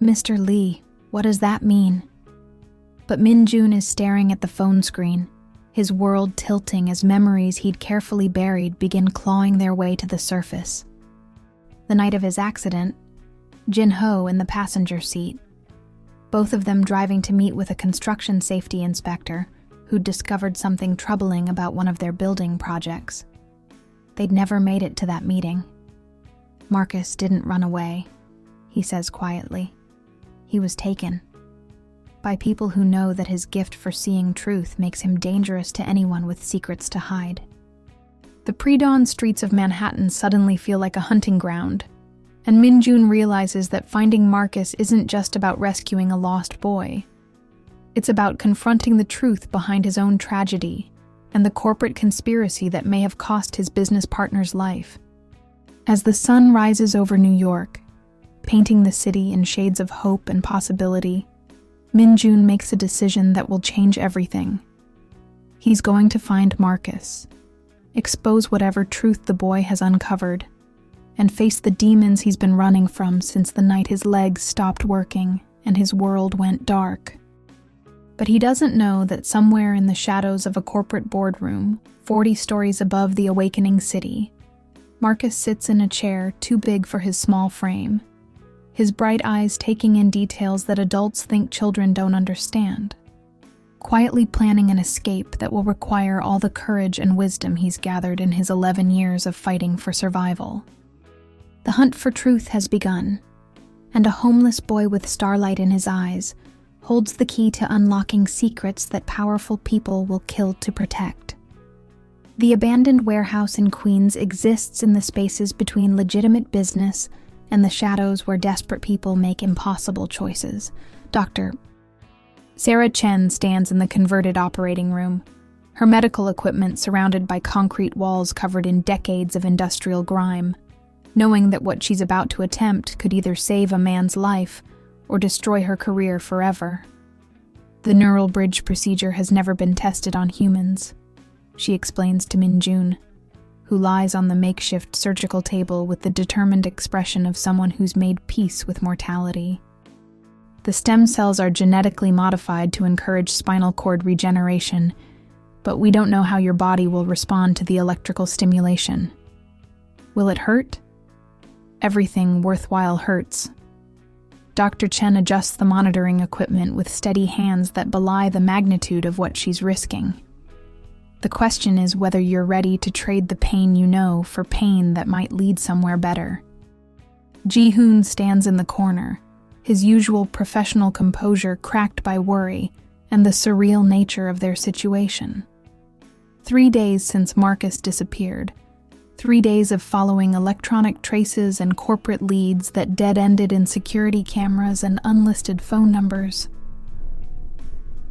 Speaker 1: Mr. Lee, what does that mean? But Minjun is staring at the phone screen, his world tilting as memories he'd carefully buried begin clawing their way to the surface. The night of his accident, Jin-ho in the passenger seat, both of them driving to meet with a construction safety inspector who'd discovered something troubling about one of their building projects. They'd never made it to that meeting. Marcus didn't run away, he says quietly. He was taken. By people who know that his gift for seeing truth makes him dangerous to anyone with secrets to hide. The pre-dawn streets of Manhattan suddenly feel like a hunting ground, and Minjun realizes that finding Marcus isn't just about rescuing a lost boy. It's about confronting the truth behind his own tragedy and the corporate conspiracy that may have cost his business partner's life. As the sun rises over New York, painting the city in shades of hope and possibility, Minjun makes a decision that will change everything. He's going to find Marcus, expose whatever truth the boy has uncovered, and face the demons he's been running from since the night his legs stopped working and his world went dark. But he doesn't know that somewhere in the shadows of a corporate boardroom, 40 stories above the awakening city, Marcus sits in a chair too big for his small frame, his bright eyes taking in details that adults think children don't understand, quietly planning an escape that will require all the courage and wisdom he's gathered in his 11 years of fighting for survival. The hunt for truth has begun, and a homeless boy with starlight in his eyes holds the key to unlocking secrets that powerful people will kill to protect. The abandoned warehouse in Queens exists in the spaces between legitimate business and the shadows where desperate people make impossible choices. Dr. Sarah Chen stands in the converted operating room, her medical equipment surrounded by concrete walls covered in decades of industrial grime, knowing that what she's about to attempt could either save a man's life or destroy her career forever. The neural bridge procedure has never been tested on humans, she explains to Minjun, who lies on the makeshift surgical table with the determined expression of someone who's made peace with mortality. The stem cells are genetically modified to encourage spinal cord regeneration, but we don't know how your body will respond to the electrical stimulation. Will it hurt? Everything worthwhile hurts. Dr. Chen adjusts the monitoring equipment with steady hands that belie the magnitude of what she's risking. The question is whether you're ready to trade the pain you know for pain that might lead somewhere better. Ji-hoon stands in the corner, his usual professional composure cracked by worry and the surreal nature of their situation. 3 days since Marcus disappeared. 3 days of following electronic traces and corporate leads that dead-ended in security cameras and unlisted phone numbers.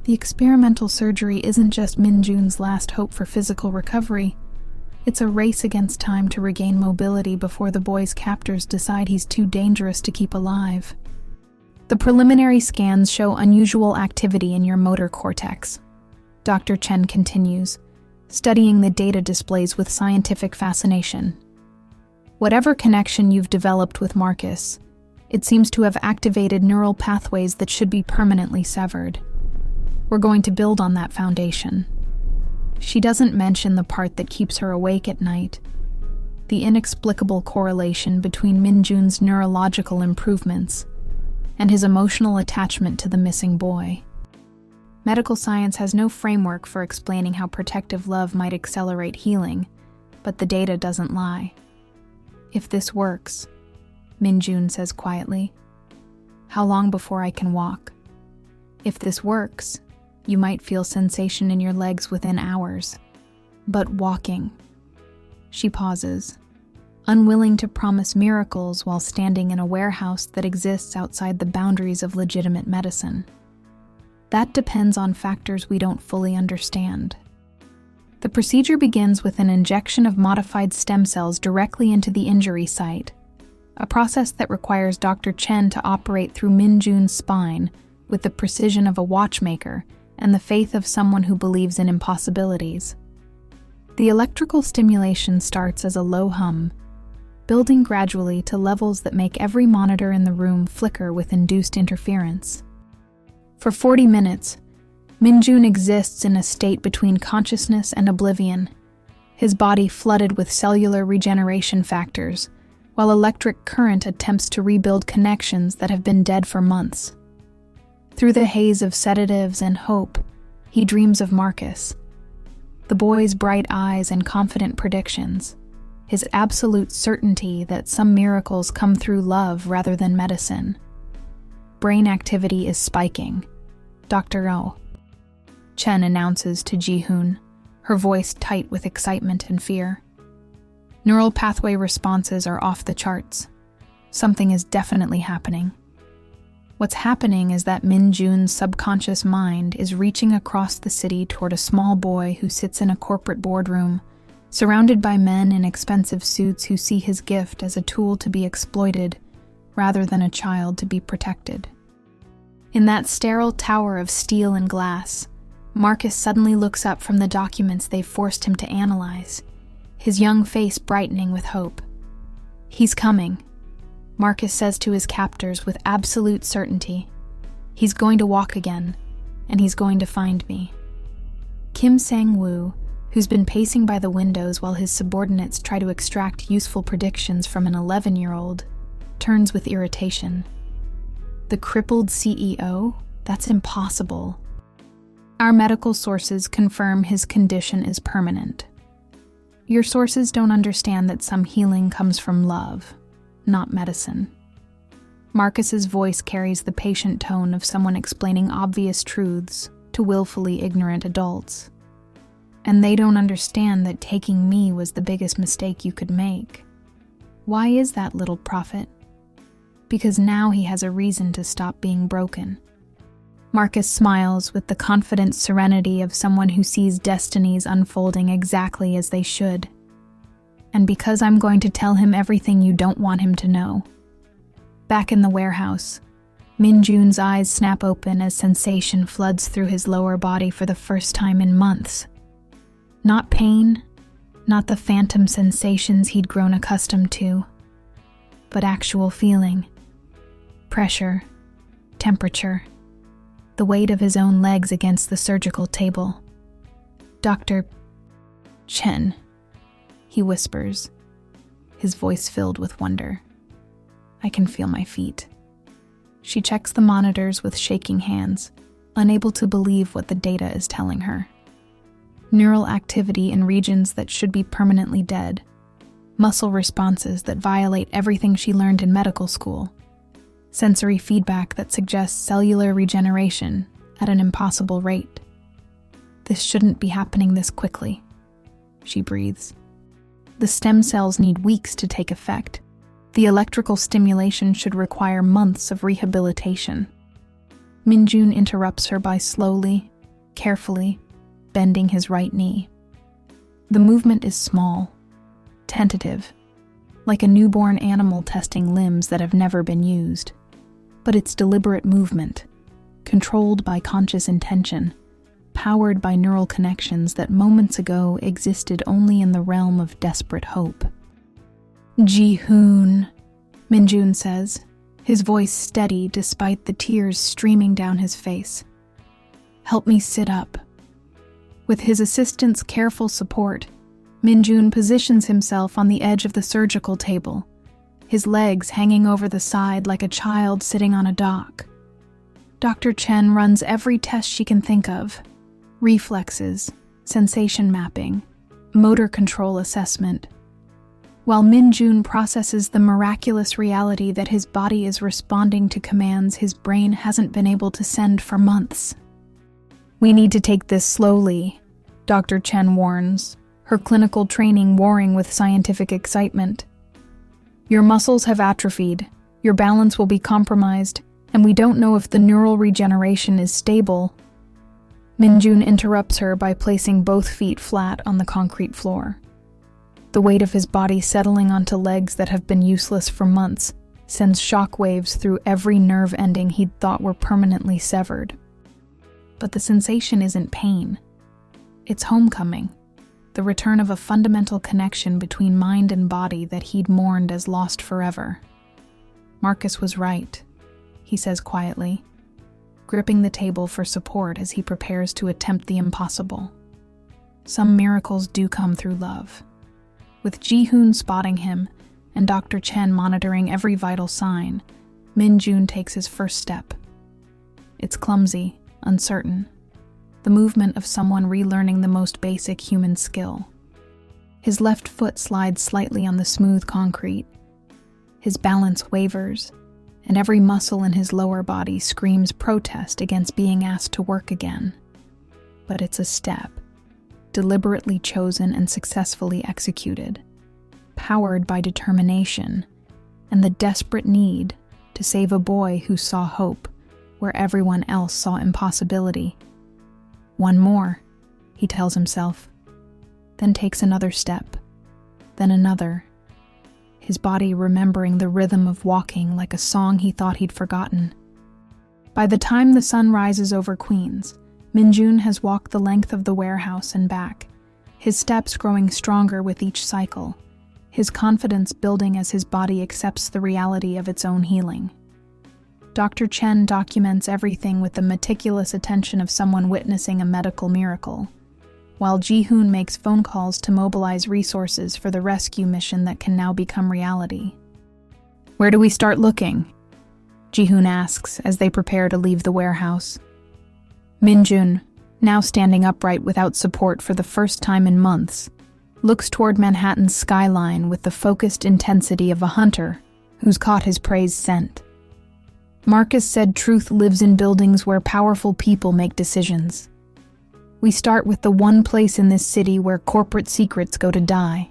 Speaker 1: The experimental surgery isn't just Min-jun's last hope for physical recovery. It's a race against time to regain mobility before the boy's captors decide he's too dangerous to keep alive. The preliminary scans show unusual activity in your motor cortex. Dr. Chen continues, studying the data displays with scientific fascination. Whatever connection you've developed with Marcus, it seems to have activated neural pathways that should be permanently severed. We're going to build on that foundation. She doesn't mention the part that keeps her awake at night, the inexplicable correlation between Min-jun's neurological improvements and his emotional attachment to the missing boy. Medical science has no framework for explaining how protective love might accelerate healing, but the data doesn't lie. If this works, Min-jun says quietly, how long before I can walk? If this works, you might feel sensation in your legs within hours. But walking. She pauses, unwilling to promise miracles while standing in a warehouse that exists outside the boundaries of legitimate medicine. That depends on factors we don't fully understand. The procedure begins with an injection of modified stem cells directly into the injury site, a process that requires Dr. Chen to operate through Min-jun's spine with the precision of a watchmaker and the faith of someone who believes in impossibilities. The electrical stimulation starts as a low hum, building gradually to levels that make every monitor in the room flicker with induced interference. For 40 minutes, Min-jun exists in a state between consciousness and oblivion, his body flooded with cellular regeneration factors, while electric current attempts to rebuild connections that have been dead for months. Through the haze of sedatives and hope, he dreams of Marcus, the boy's bright eyes and confident predictions, his absolute certainty that some miracles come through love rather than medicine. Brain activity is spiking. Dr. Oh, Chen announces to Ji-hoon, her voice tight with excitement and fear. Neural pathway responses are off the charts. Something is definitely happening. What's happening is that Min-jun's subconscious mind is reaching across the city toward a small boy who sits in a corporate boardroom, surrounded by men in expensive suits who see his gift as a tool to be exploited rather than a child to be protected. In that sterile tower of steel and glass, Marcus suddenly looks up from the documents they've forced him to analyze, his young face brightening with hope. He's coming, Marcus says to his captors with absolute certainty. He's going to walk again, and he's going to find me. Kim Sang-woo, who's been pacing by the windows while his subordinates try to extract useful predictions from an 11-year-old, turns with irritation. The crippled CEO? That's impossible. Our medical sources confirm his condition is permanent. Your sources don't understand that some healing comes from love, not medicine. Marcus's voice carries the patient tone of someone explaining obvious truths to willfully ignorant adults. And they don't understand that taking me was the biggest mistake you could make. Why is that, little prophet? Because now he has a reason to stop being broken. Marcus smiles with the confident serenity of someone who sees destinies unfolding exactly as they should. And because I'm going to tell him everything you don't want him to know. Back in the warehouse, Min-jun's eyes snap open as sensation floods through his lower body for the first time in months. Not pain, not the phantom sensations he'd grown accustomed to, but actual feeling. Pressure, temperature, the weight of his own legs against the surgical table. Dr. Chen, he whispers, his voice filled with wonder. I can feel my feet. She checks the monitors with shaking hands, unable to believe what the data is telling her. Neural activity in regions that should be permanently dead, muscle responses that violate everything she learned in medical school, sensory feedback that suggests cellular regeneration at an impossible rate. This shouldn't be happening this quickly, she breathes. The stem cells need weeks to take effect. The electrical stimulation should require months of rehabilitation. Min-jun interrupts her by slowly, carefully, bending his right knee. The movement is small, tentative, like a newborn animal testing limbs that have never been used. But it's deliberate movement, controlled by conscious intention, powered by neural connections that moments ago existed only in the realm of desperate hope. Ji-hoon, Min-jun says, his voice steady despite the tears streaming down his face. Help me sit up. With his assistant's careful support, Min-jun positions himself on the edge of the surgical table, his legs hanging over the side like a child sitting on a dock. Dr. Chen runs every test she can think of: reflexes, sensation mapping, motor control assessment, while Min-jun processes the miraculous reality that his body is responding to commands his brain hasn't been able to send for months. "We need to take this slowly," Dr. Chen warns, her clinical training warring with scientific excitement. "Your muscles have atrophied, your balance will be compromised, and we don't know if the neural regeneration is stable." Min-jun interrupts her by placing both feet flat on the concrete floor. The weight of his body settling onto legs that have been useless for months sends shockwaves through every nerve ending he'd thought were permanently severed. But the sensation isn't pain. It's homecoming, the return of a fundamental connection between mind and body that he'd mourned as lost forever. "Marcus was right," he says quietly, gripping the table for support as he prepares to attempt the impossible. Some miracles do come through love. With Ji-hoon spotting him and Dr. Chen monitoring every vital sign, Min-jun takes his first step. It's clumsy, uncertain, the movement of someone relearning the most basic human skill. His left foot slides slightly on the smooth concrete. His balance wavers, and every muscle in his lower body screams protest against being asked to work again. But it's a step, deliberately chosen and successfully executed, powered by determination and the desperate need to save a boy who saw hope where everyone else saw impossibility. "One more," he tells himself, then takes another step, then another, his body remembering the rhythm of walking like a song he thought he'd forgotten. By the time the sun rises over Queens, Min-jun has walked the length of the warehouse and back, his steps growing stronger with each cycle, his confidence building as his body accepts the reality of its own healing. Dr. Chen documents everything with the meticulous attention of someone witnessing a medical miracle, while Ji-hoon makes phone calls to mobilize resources for the rescue mission that can now become reality. "Where do we start looking?" Ji-hoon asks as they prepare to leave the warehouse. Min-jun, now standing upright without support for the first time in months, looks toward Manhattan's skyline with the focused intensity of a hunter who's caught his prey's scent. Marcus said truth lives in buildings where powerful people make decisions. We start with the one place in this city where corporate secrets go to die.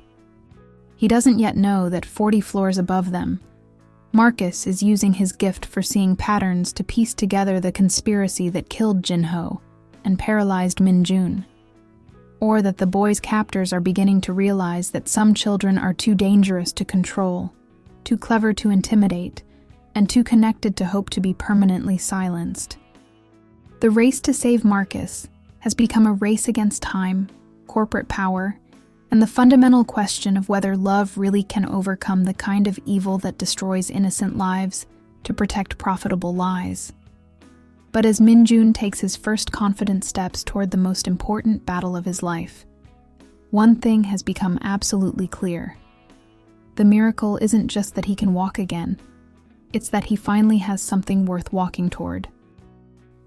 Speaker 1: He doesn't yet know that 40 floors above them, Marcus is using his gift for seeing patterns to piece together the conspiracy that killed Jin-ho and paralyzed Min-jun. Or that the boy's captors are beginning to realize that some children are too dangerous to control, too clever to intimidate, and too connected to hope to be permanently silenced. The race to save Marcus has become a race against time, corporate power, and the fundamental question of whether love really can overcome the kind of evil that destroys innocent lives to protect profitable lies. But as Min-jun takes his first confident steps toward the most important battle of his life, one thing has become absolutely clear. The miracle isn't just that he can walk again, it's that he finally has something worth walking toward.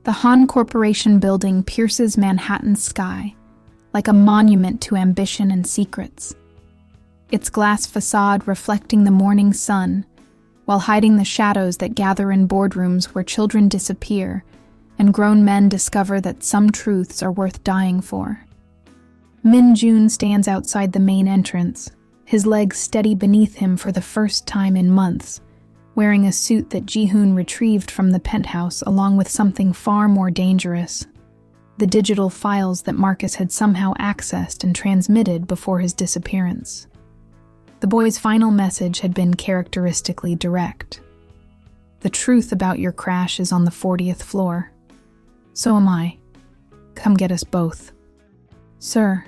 Speaker 1: The Han Corporation building pierces Manhattan's sky, like a monument to ambition and secrets. Its glass facade reflecting the morning sun, while hiding the shadows that gather in boardrooms where children disappear and grown men discover that some truths are worth dying for. Min-jun stands outside the main entrance, his legs steady beneath him for the first time in months, wearing a suit that Ji-hoon retrieved from the penthouse along with something far more dangerous. the digital files that Marcus had somehow accessed and transmitted before his disappearance. The boy's final message had been characteristically direct. "The truth about your crash is on the 40th floor. So am I. Come get us both." "Sir,"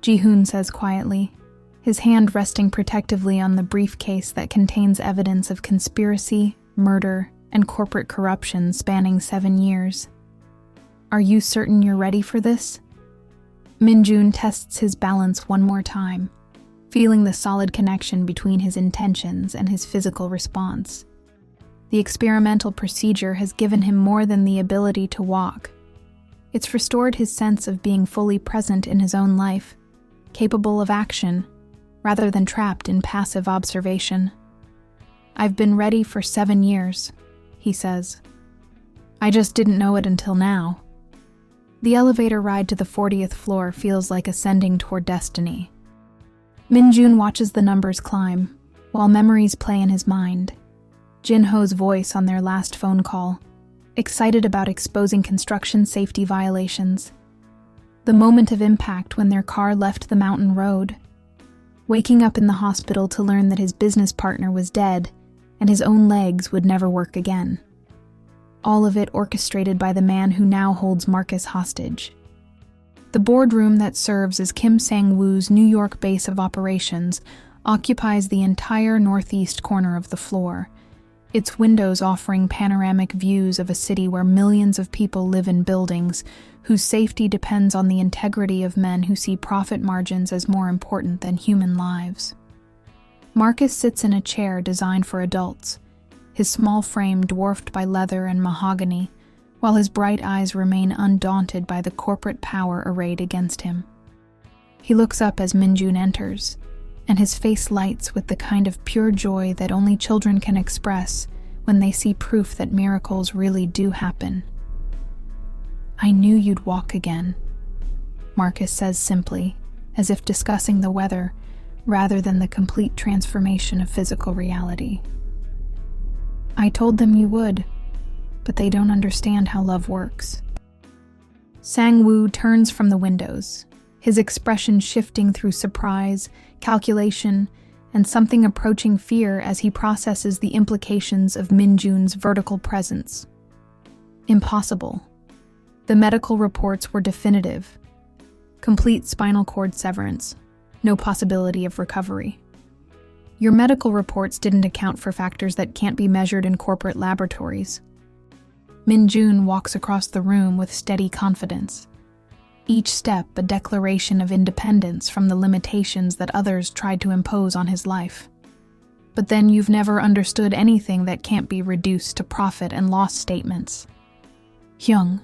Speaker 1: Ji-hoon says quietly, his hand resting protectively on the briefcase that contains evidence of conspiracy, murder, and corporate corruption spanning 7 years. "Are you certain you're ready for this?" Min-jun tests his balance one more time, feeling the solid connection between his intentions and his physical response. The experimental procedure has given him more than the ability to walk. It's restored his sense of being fully present in his own life, capable of action, rather than trapped in passive observation. "I've been ready for 7 years, he says. "I just didn't know it until now." The elevator ride to the 40th floor feels like ascending toward destiny. Min-jun watches the numbers climb, while memories play in his mind. Jin-ho's voice on their last phone call, excited about exposing construction safety violations. The moment of impact when their car left the mountain road. Waking up in the hospital to learn that his business partner was dead and his own legs would never work again. All of it orchestrated by the man who now holds Marcus hostage. The boardroom that serves as Kim Sang-woo's New York base of operations occupies the entire northeast corner of the floor, its windows offering panoramic views of a city where millions of people live in buildings whose safety depends on the integrity of men who see profit margins as more important than human lives. Marcus sits in a chair designed for adults, his small frame dwarfed by leather and mahogany, while his bright eyes remain undaunted by the corporate power arrayed against him. He looks up as Min-jun enters, and his face lights with the kind of pure joy that only children can express when they see proof that miracles really do happen. "I knew you'd walk again," Marcus says simply, as if discussing the weather rather than the complete transformation of physical reality. "I told them you would, but they don't understand how love works." Sang-woo turns from the windows, his expression shifting through surprise, calculation, and something approaching fear as he processes the implications of Min-jun's vertical presence. Impossible. The medical reports were definitive. Complete spinal cord severance, no possibility of recovery. Your medical reports didn't account for factors that can't be measured in corporate laboratories. Min-jun walks across the room with steady confidence, each step a declaration of independence from the limitations that others tried to impose on his life. "But then you've never understood anything that can't be reduced to profit and loss statements." "Hyung,"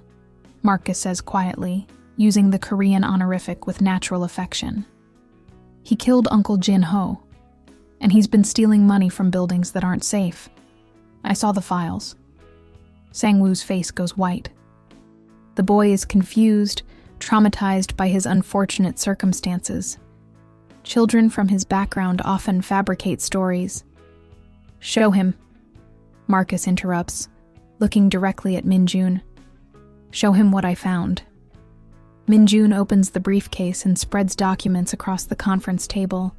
Speaker 1: Marcus says quietly, using the Korean honorific with natural affection. "He killed Uncle Jin-ho, and he's been stealing money from buildings that aren't safe. I saw the files." Sang-woo's face goes white. The boy is confused, traumatized by his unfortunate circumstances. Children from his background often fabricate stories. "Show him," Marcus interrupts, looking directly at Min-jun. "Show him what I found." Min-jun opens the briefcase and spreads documents across the conference table.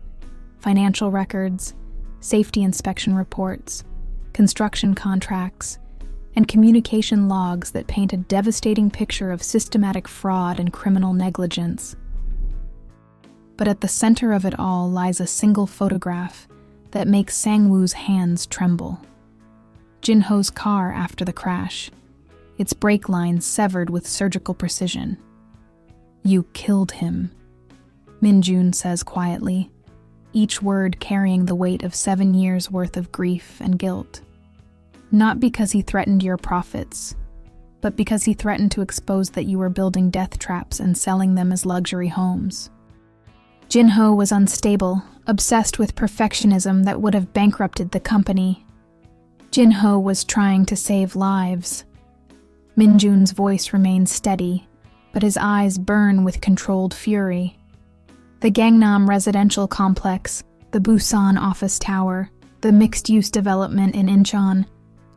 Speaker 1: Financial records, safety inspection reports, construction contracts, and communication logs that paint a devastating picture of systematic fraud and criminal negligence. But at the center of it all lies a single photograph that makes Sang-woo's hands tremble. Jin-ho's car after the crash, its brake lines severed with surgical precision. "You killed him," Min-jun says quietly, each word carrying the weight of 7 years' worth of grief and guilt. "Not because he threatened your profits, but because he threatened to expose that you were building death traps and selling them as luxury homes." Jin-ho was unstable, obsessed with perfectionism that would have bankrupted the company. Jin-ho was trying to save lives. Min-jun's voice remains steady, but his eyes burn with controlled fury. The Gangnam residential complex, the Busan office tower, the mixed-use development in Incheon,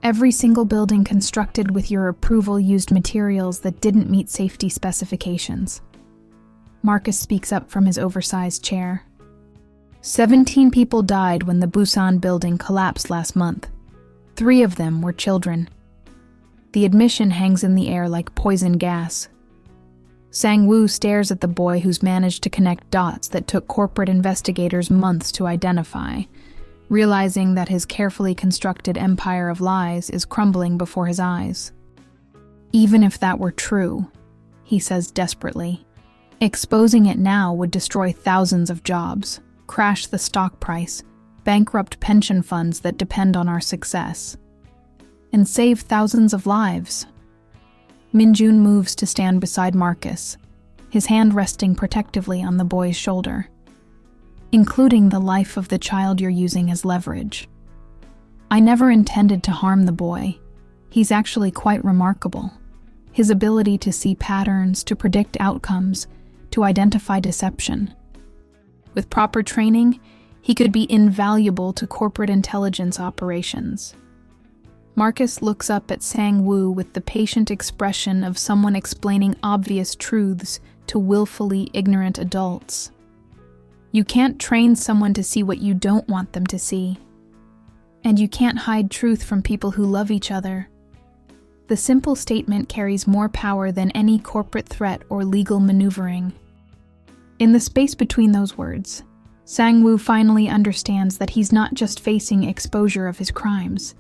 Speaker 1: Every single building constructed with your approval used materials that didn't meet safety specifications. Marcus speaks up from his oversized chair. 17 people died when the Busan building collapsed last month. 3 of them were children. The admission hangs in the air like poison gas. Sang-woo stares at the boy who's managed to connect dots that took corporate investigators months to identify, realizing that his carefully constructed empire of lies is crumbling before his eyes. Even if that were true, he says desperately, exposing it now would destroy thousands of jobs, crash the stock price, bankrupt pension funds that depend on our success, and save thousands of lives. Min-jun moves to stand beside Marcus, his hand resting protectively on the boy's shoulder. Including the life of the child you're using as leverage. I never intended to harm the boy. He's actually quite remarkable. His ability to see patterns, to predict outcomes, to identify deception. With proper training, he could be invaluable to corporate intelligence operations. Marcus looks up at Sang-woo with the patient expression of someone explaining obvious truths to willfully ignorant adults. You can't train someone to see what you don't want them to see. And you can't hide truth from people who love each other. The simple statement carries more power than any corporate threat or legal maneuvering. In the space between those words, Sang-woo finally understands that he's not just facing exposure of his crimes.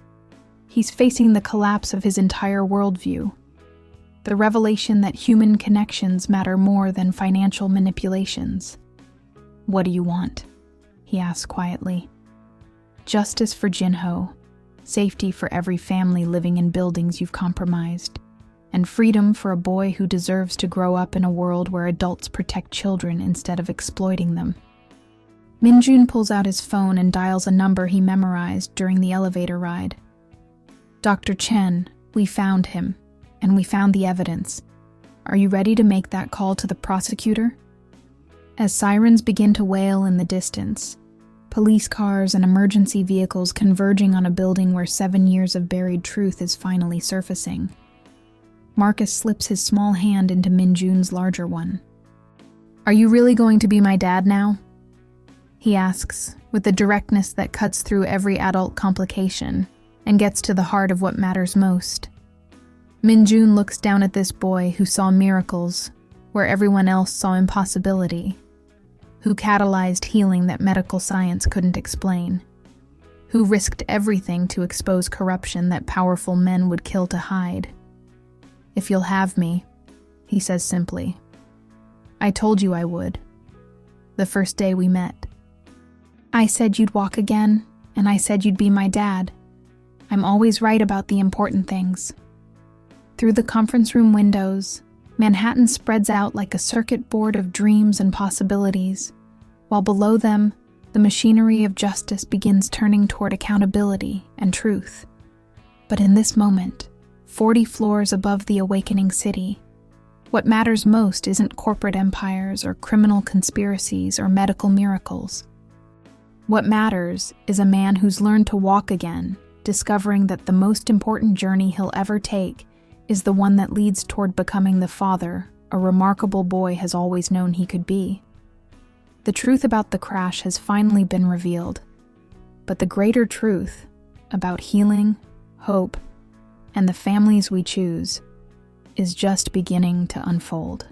Speaker 1: He's facing the collapse of his entire worldview. The revelation that human connections matter more than financial manipulations. What do you want? He asks quietly. Justice for Jin-ho, safety for every family living in buildings you've compromised, and freedom for a boy who deserves to grow up in a world where adults protect children instead of exploiting them. Min-jun pulls out his phone and dials a number he memorized during the elevator ride. Dr. Chen, we found him, and we found the evidence. Are you ready to make that call to the prosecutor? As sirens begin to wail in the distance, police cars and emergency vehicles converging on a building where 7 years of buried truth is finally surfacing, Marcus slips his small hand into Min-jun's larger one. Are you really going to be my dad now? He asks, with the directness that cuts through every adult complication and gets to the heart of what matters most. Min-jun looks down at this boy who saw miracles where everyone else saw impossibility, who catalyzed healing that medical science couldn't explain, who risked everything to expose corruption that powerful men would kill to hide. If you'll have me, he says simply. I told you I would. The first day we met. I said you'd walk again, and I said you'd be my dad. I'm always right about the important things. Through the conference room windows, Manhattan spreads out like a circuit board of dreams and possibilities, while below them, the machinery of justice begins turning toward accountability and truth. But in this moment, 40 floors above the awakening city, what matters most isn't corporate empires or criminal conspiracies or medical miracles. What matters is a man who's learned to walk again, discovering that the most important journey he'll ever take is the one that leads toward becoming the father a remarkable boy has always known he could be. The truth about the crash has finally been revealed, but the greater truth about healing, hope, and the families we choose is just beginning to unfold.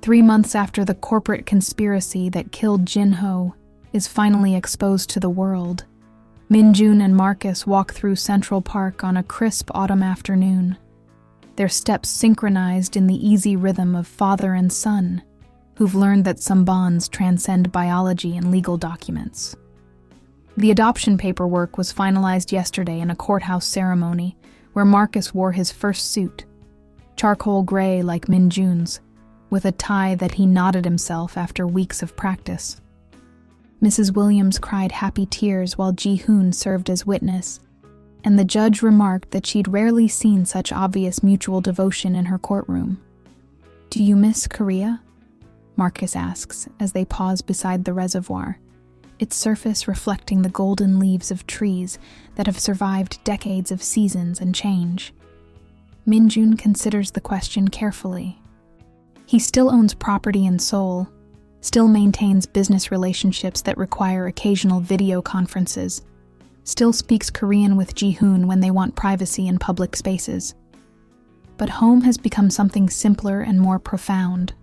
Speaker 1: 3 months after the corporate conspiracy that killed Jin-ho is finally exposed to the world, Min-jun and Marcus walk through Central Park on a crisp autumn afternoon, their steps synchronized in the easy rhythm of father and son, who've learned that some bonds transcend biology and legal documents. The adoption paperwork was finalized yesterday in a courthouse ceremony where Marcus wore his first suit, charcoal gray like Min-jun's, with a tie that he knotted himself after weeks of practice. Mrs. Williams cried happy tears while Ji-hoon served as witness, and the judge remarked that she'd rarely seen such obvious mutual devotion in her courtroom. "Do you miss Korea?" Marcus asks as they pause beside the reservoir, its surface reflecting the golden leaves of trees that have survived decades of seasons and change. Min-jun considers the question carefully. He still owns property in Seoul, still maintains business relationships that require occasional video conferences, still speaks Korean with Ji-hoon when they want privacy in public spaces. But home has become something simpler and more profound.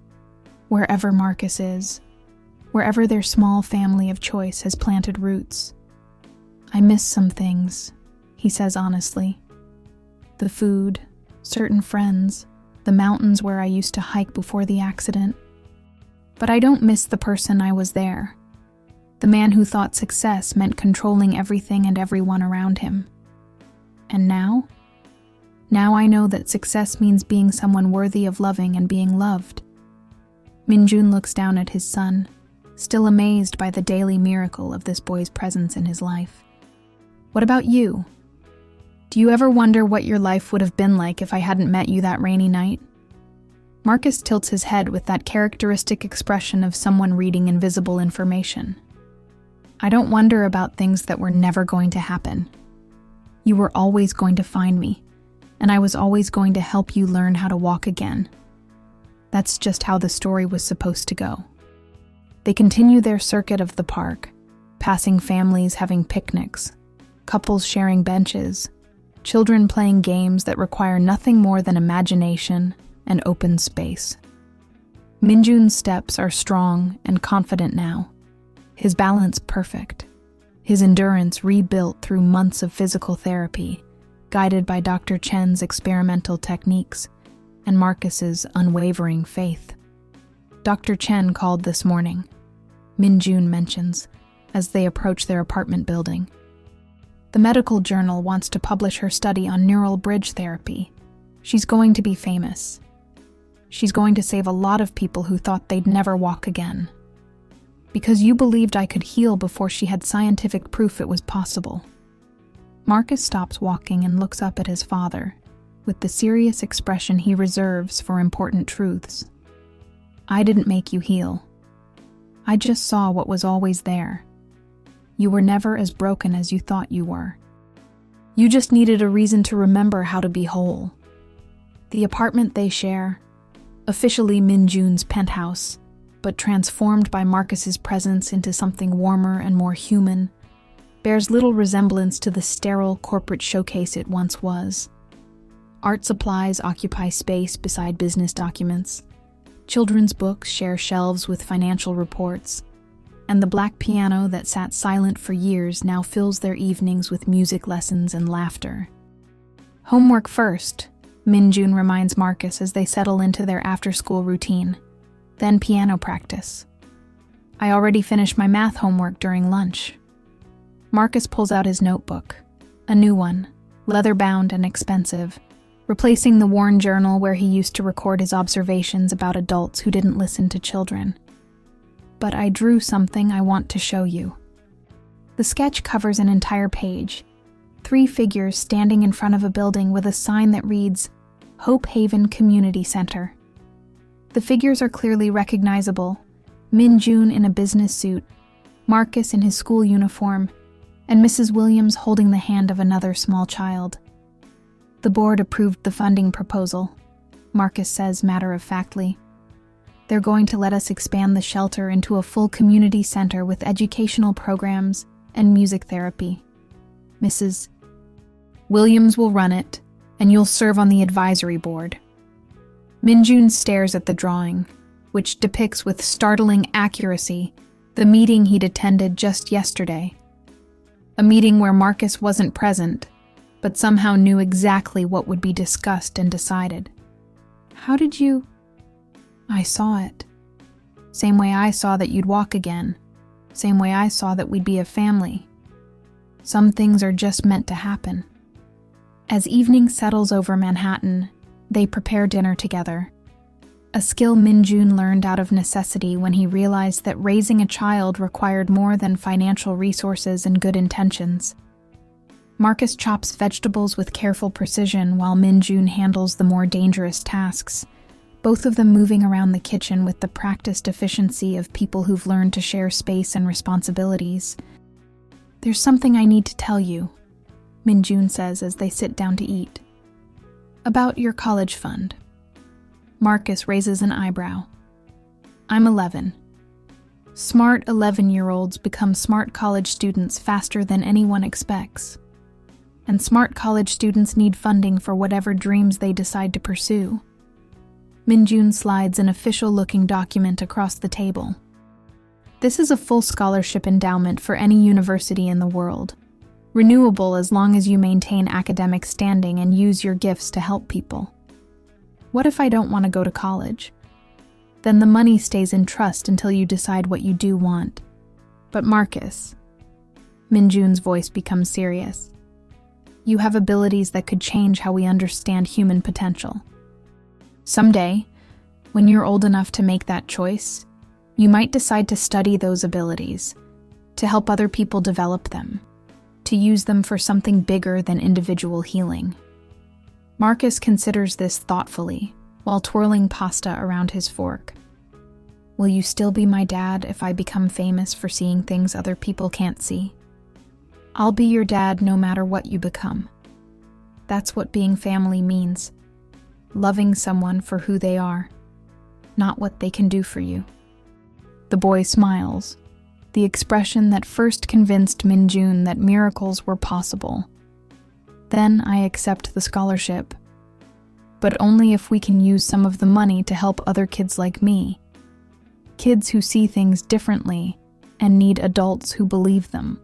Speaker 1: Wherever Marcus is, wherever their small family of choice has planted roots. I miss some things, he says honestly. The food, certain friends, the mountains where I used to hike before the accident. But I don't miss the person I was there. The man who thought success meant controlling everything and everyone around him. And now? Now I know that success means being someone worthy of loving and being loved. Min-jun looks down at his son, still amazed by the daily miracle of this boy's presence in his life. What about you? Do you ever wonder what your life would have been like if I hadn't met you that rainy night? Marcus tilts his head with that characteristic expression of someone reading invisible information. I don't wonder about things that were never going to happen. You were always going to find me, and I was always going to help you learn how to walk again. That's just how the story was supposed to go. They continue their circuit of the park, passing families having picnics, couples sharing benches, children playing games that require nothing more than imagination and open space. Min-jun's steps are strong and confident now, his balance perfect, his endurance rebuilt through months of physical therapy, guided by Dr. Chen's experimental techniques and Marcus's unwavering faith. Dr. Chen called this morning, Min-jun mentions, as they approach their apartment building. The medical journal wants to publish her study on neural bridge therapy. She's going to be famous. She's going to save a lot of people who thought they'd never walk again. Because you believed I could heal before she had scientific proof it was possible. Marcus stops walking and looks up at his father, with the serious expression he reserves for important truths. I didn't make you heal. I just saw what was always there. You were never as broken as you thought you were. You just needed a reason to remember how to be whole. The apartment they share, officially Min-jun's penthouse, but transformed by Marcus's presence into something warmer and more human, bears little resemblance to the sterile corporate showcase it once was. Art supplies occupy space beside business documents. Children's books share shelves with financial reports, and the black piano that sat silent for years now fills their evenings with music lessons and laughter. Homework first, Min-jun reminds Marcus as they settle into their after-school routine, then piano practice. I already finished my math homework during lunch. Marcus pulls out his notebook, a new one, leather-bound and expensive, replacing the worn journal where he used to record his observations about adults who didn't listen to children. But I drew something I want to show you. The sketch covers an entire page, 3 figures standing in front of a building with a sign that reads, Hope Haven Community Center. The figures are clearly recognizable, Min-jun in a business suit, Marcus in his school uniform, and Mrs. Williams holding the hand of another small child. The board approved the funding proposal, Marcus says matter-of-factly. They're going to let us expand the shelter into a full community center with educational programs and music therapy. Mrs. Williams will run it, and you'll serve on the advisory board. Min-jun stares at the drawing, which depicts with startling accuracy the meeting he'd attended just yesterday. A meeting where Marcus wasn't present, but somehow knew exactly what would be discussed and decided. How did you? I saw it. Same way I saw that you'd walk again. Same way I saw that we'd be a family. Some things are just meant to happen. As evening settles over Manhattan, they prepare dinner together. A skill Min-jun learned out of necessity when he realized that raising a child required more than financial resources and good intentions. Marcus chops vegetables with careful precision while Min-jun handles the more dangerous tasks, both of them moving around the kitchen with the practiced efficiency of people who've learned to share space and responsibilities. "There's something I need to tell you," Min-jun says as they sit down to eat. "About your college fund." Marcus raises an eyebrow. "I'm 11. Smart 11-year-olds become smart college students faster than anyone expects. And smart college students need funding for whatever dreams they decide to pursue." Min-jun slides an official-looking document across the table. "This is a full scholarship endowment for any university in the world, renewable as long as you maintain academic standing and use your gifts to help people. What if I don't want to go to college? Then the money stays in trust until you decide what you do want. But Marcus," Min-jun's voice becomes serious, "you have abilities that could change how we understand human potential. Someday, when you're old enough to make that choice, you might decide to study those abilities, to help other people develop them, to use them for something bigger than individual healing." Marcus considers this thoughtfully, while twirling pasta around his fork. "Will you still be my dad if I become famous for seeing things other people can't see? I'll be your dad no matter what you become. That's what being family means. Loving someone for who they are, not what they can do for you." The boy smiles, the expression that first convinced Min-jun that miracles were possible. "Then I accept the scholarship. But only if we can use some of the money to help other kids like me. Kids who see things differently and need adults who believe them."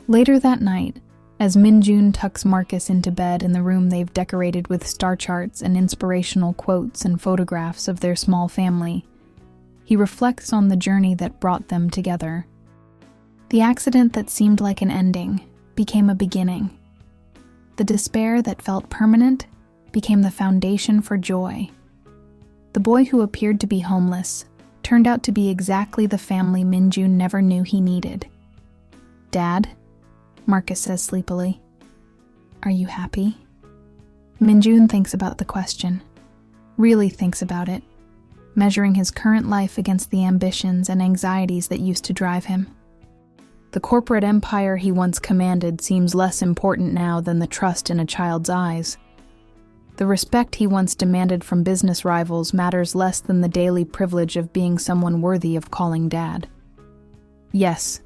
Speaker 1: Later that night, as Min-jun tucks Marcus into bed in the room they've decorated with star charts and inspirational quotes and photographs of their small family, he reflects on the journey that brought them together. The accident that seemed like an ending became a beginning. The despair that felt permanent became the foundation for joy. The boy who appeared to be homeless turned out to be exactly the family Min-jun never knew he needed. "Dad," Marcus says sleepily, "are you happy?" Min-jun thinks about the question, really thinks about it, measuring his current life against the ambitions and anxieties that used to drive him. The corporate empire he once commanded seems less important now than the trust in a child's eyes. The respect he once demanded from business rivals matters less than the daily privilege of being someone worthy of calling dad. "Yes,"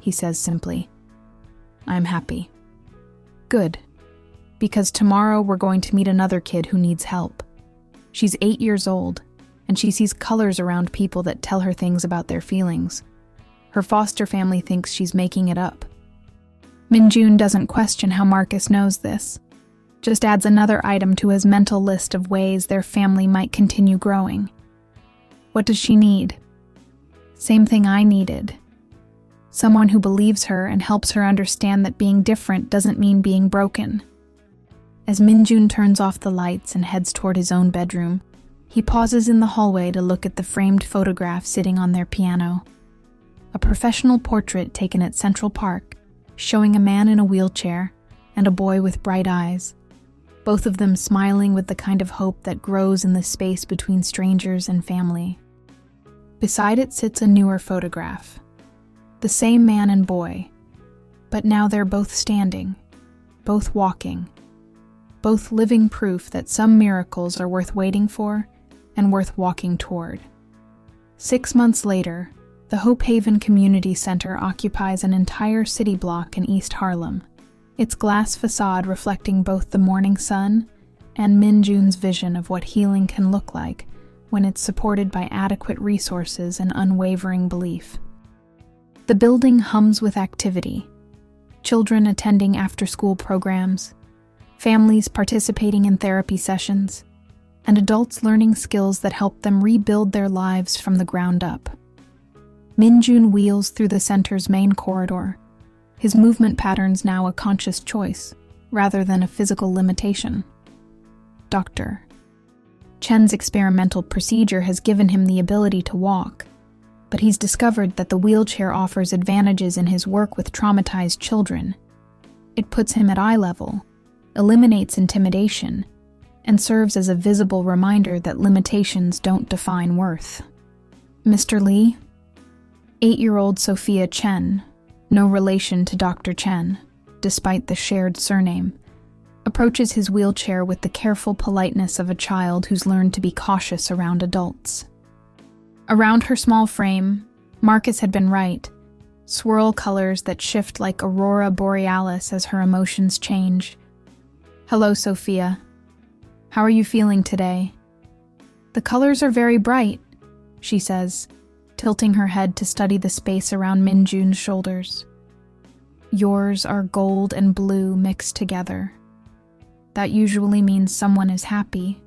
Speaker 1: he says simply. "I'm happy." "Good. Because tomorrow we're going to meet another kid who needs help. She's 8 years old, and she sees colors around people that tell her things about their feelings. Her foster family thinks she's making it up." Min-jun doesn't question how Marcus knows this, just adds another item to his mental list of ways their family might continue growing. "What does she need?" "Same thing I needed. Someone who believes her and helps her understand that being different doesn't mean being broken." As Min-jun turns off the lights and heads toward his own bedroom, he pauses in the hallway to look at the framed photograph sitting on their piano. A professional portrait taken at Central Park, showing a man in a wheelchair and a boy with bright eyes, both of them smiling with the kind of hope that grows in the space between strangers and family. Beside it sits a newer photograph. The same man and boy, but now they're both standing, both walking, both living proof that some miracles are worth waiting for and worth walking toward. 6 months later, the Hope Haven Community Center occupies an entire city block in East Harlem, its glass facade reflecting both the morning sun and Min-jun's vision of what healing can look like when it's supported by adequate resources and unwavering belief. The building hums with activity, children attending after-school programs, families participating in therapy sessions, and adults learning skills that help them rebuild their lives from the ground up. Min-jun wheels through the center's main corridor, his movement patterns now a conscious choice, rather than a physical limitation. Dr. Chen's experimental procedure has given him the ability to walk, but he's discovered that the wheelchair offers advantages in his work with traumatized children. It puts him at eye level, eliminates intimidation, and serves as a visible reminder that limitations don't define worth. Mr. Lee? 8-year-old Sophia Chen, no relation to Dr. Chen, despite the shared surname, approaches his wheelchair with the careful politeness of a child who's learned to be cautious around adults. Around her small frame, Marcus had been right. Swirl colors that shift like aurora borealis as her emotions change. Hello, Sophia. How are you feeling today? The colors are very bright, she says, tilting her head to study the space around Minjun's shoulders. Yours are gold and blue mixed together. That usually means someone is happy,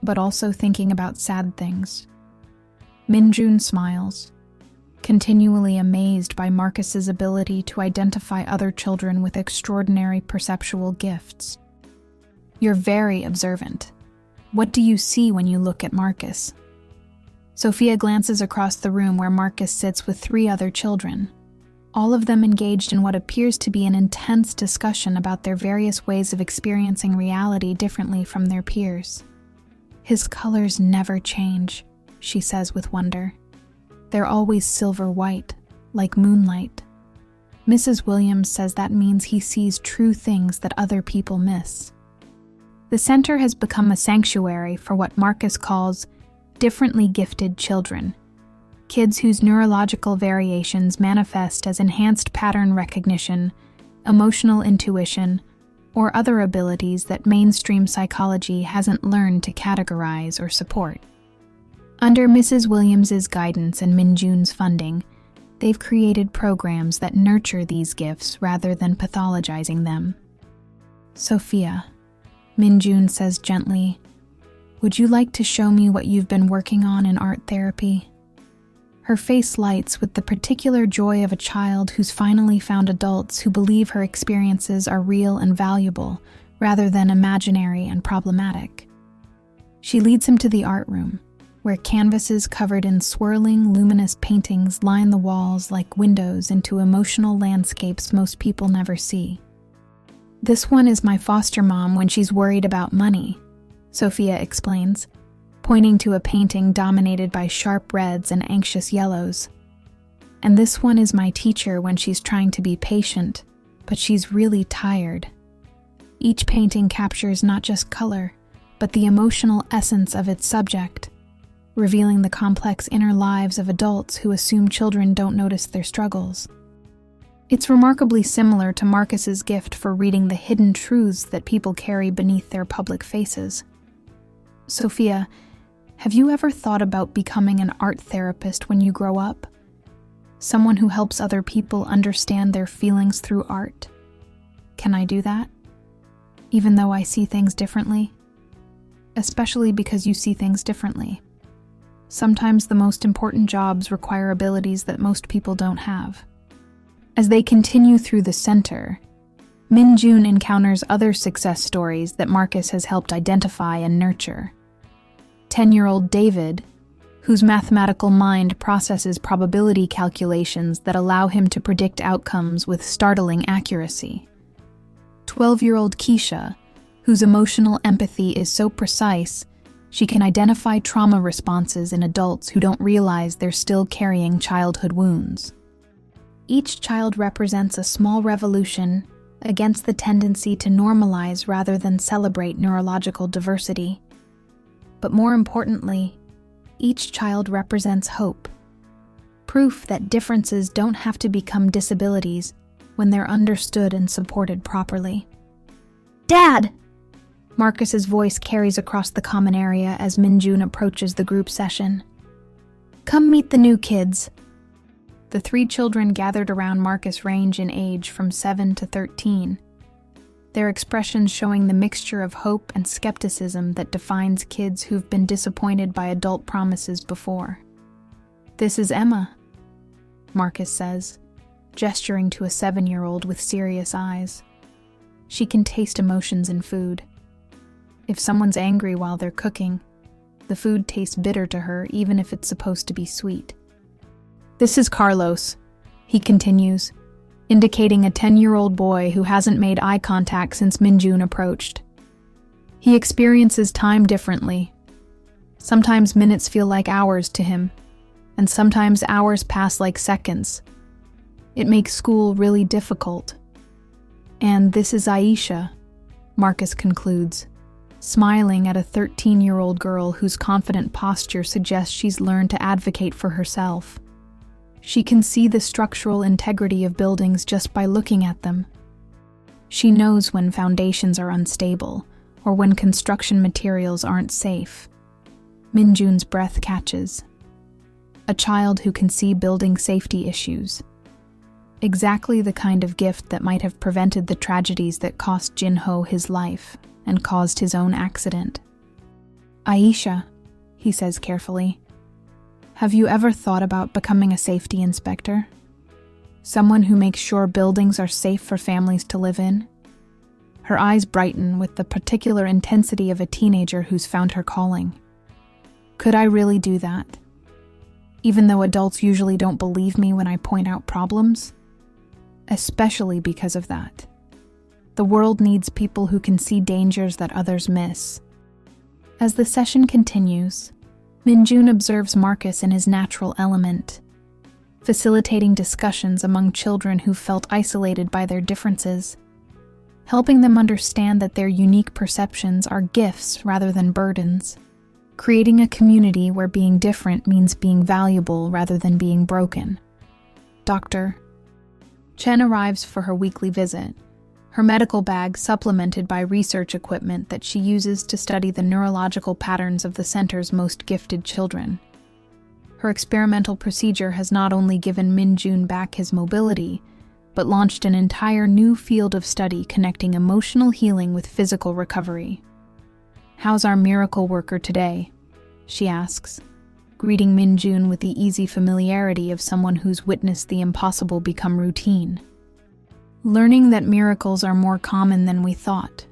Speaker 1: but also thinking about sad things. Minjun smiles, continually amazed by Marcus's ability to identify other children with extraordinary perceptual gifts. You're very observant. What do you see when you look at Marcus? Sophia glances across the room where Marcus sits with 3 other children, all of them engaged in what appears to be an intense discussion about their various ways of experiencing reality differently from their peers. His colors never change, she says with wonder. They're always silver-white, like moonlight. Mrs. Williams says that means he sees true things that other people miss. The center has become a sanctuary for what Marcus calls differently gifted children, kids whose neurological variations manifest as enhanced pattern recognition, emotional intuition, or other abilities that mainstream psychology hasn't learned to categorize or support. Under Mrs. Williams's guidance and Minjun's funding, they've created programs that nurture these gifts rather than pathologizing them. Sophia, Minjun says gently, would you like to show me what you've been working on in art therapy? Her face lights with the particular joy of a child who's finally found adults who believe her experiences are real and valuable, rather than imaginary and problematic. She leads him to the art room, where canvases covered in swirling, luminous paintings line the walls like windows into emotional landscapes most people never see. This one is my foster mom when she's worried about money, Sophia explains, pointing to a painting dominated by sharp reds and anxious yellows. And this one is my teacher when she's trying to be patient, but she's really tired. Each painting captures not just color, but the emotional essence of its subject, revealing the complex inner lives of adults who assume children don't notice their struggles. It's remarkably similar to Marcus's gift for reading the hidden truths that people carry beneath their public faces. Sophia, have you ever thought about becoming an art therapist when you grow up? Someone who helps other people understand their feelings through art? Can I do that? Even though I see things differently? Especially because you see things differently. Sometimes the most important jobs require abilities that most people don't have. As they continue through the center, Minjun encounters other success stories that Marcus has helped identify and nurture. 10-year-old David, whose mathematical mind processes probability calculations that allow him to predict outcomes with startling accuracy. 12-year-old Keisha, whose emotional empathy is so precise she can identify trauma responses in adults who don't realize they're still carrying childhood wounds. Each child represents a small revolution against the tendency to normalize rather than celebrate neurological diversity. But more importantly, each child represents hope, proof that differences don't have to become disabilities when they're understood and supported properly. Dad! Marcus's voice carries across the common area as Minjun approaches the group session. Come meet the new kids. The 3 children gathered around Marcus range in age from 7 to 13, their expressions showing the mixture of hope and skepticism that defines kids who've been disappointed by adult promises before. This is Emma, Marcus says, gesturing to a 7-year-old with serious eyes. She can taste emotions in food. If someone's angry while they're cooking, the food tastes bitter to her even if it's supposed to be sweet. This is Carlos, he continues, indicating a 10-year-old boy who hasn't made eye contact since Minjun approached. He experiences time differently. Sometimes minutes feel like hours to him, and sometimes hours pass like seconds. It makes school really difficult. And this is Aisha, Marcus concludes, smiling at a 13-year-old girl whose confident posture suggests she's learned to advocate for herself. She can see the structural integrity of buildings just by looking at them. She knows when foundations are unstable or when construction materials aren't safe. Minjun's breath catches. A child who can see building safety issues. Exactly the kind of gift that might have prevented the tragedies that cost Jin-ho his life and caused his own accident. Aisha, he says carefully, have you ever thought about becoming a safety inspector? Someone who makes sure buildings are safe for families to live in? Her eyes brighten with the particular intensity of a teenager who's found her calling. Could I really do that? Even though adults usually don't believe me when I point out problems? Especially because of that. The world needs people who can see dangers that others miss. As the session continues, Minjun observes Marcus in his natural element, facilitating discussions among children who felt isolated by their differences, helping them understand that their unique perceptions are gifts rather than burdens, creating a community where being different means being valuable rather than being broken. Dr. Chen arrives for her weekly visit, her medical bag supplemented by research equipment that she uses to study the neurological patterns of the center's most gifted children. Her experimental procedure has not only given Minjun back his mobility, but launched an entire new field of study connecting emotional healing with physical recovery. How's our miracle worker today? She asks, greeting Minjun with the easy familiarity of someone who's witnessed the impossible become routine. Learning that miracles are more common than we thought,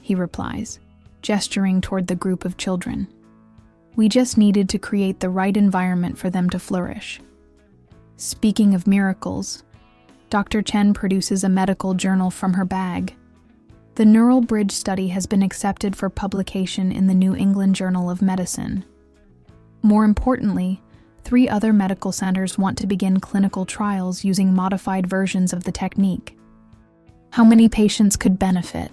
Speaker 1: he replies, gesturing toward the group of children. We just needed to create the right environment for them to flourish. Speaking of miracles, Dr. Chen produces a medical journal from her bag. The neural bridge study has been accepted for publication in the New England Journal of Medicine. More importantly, 3 other medical centers want to begin clinical trials using modified versions of the technique. How many patients could benefit?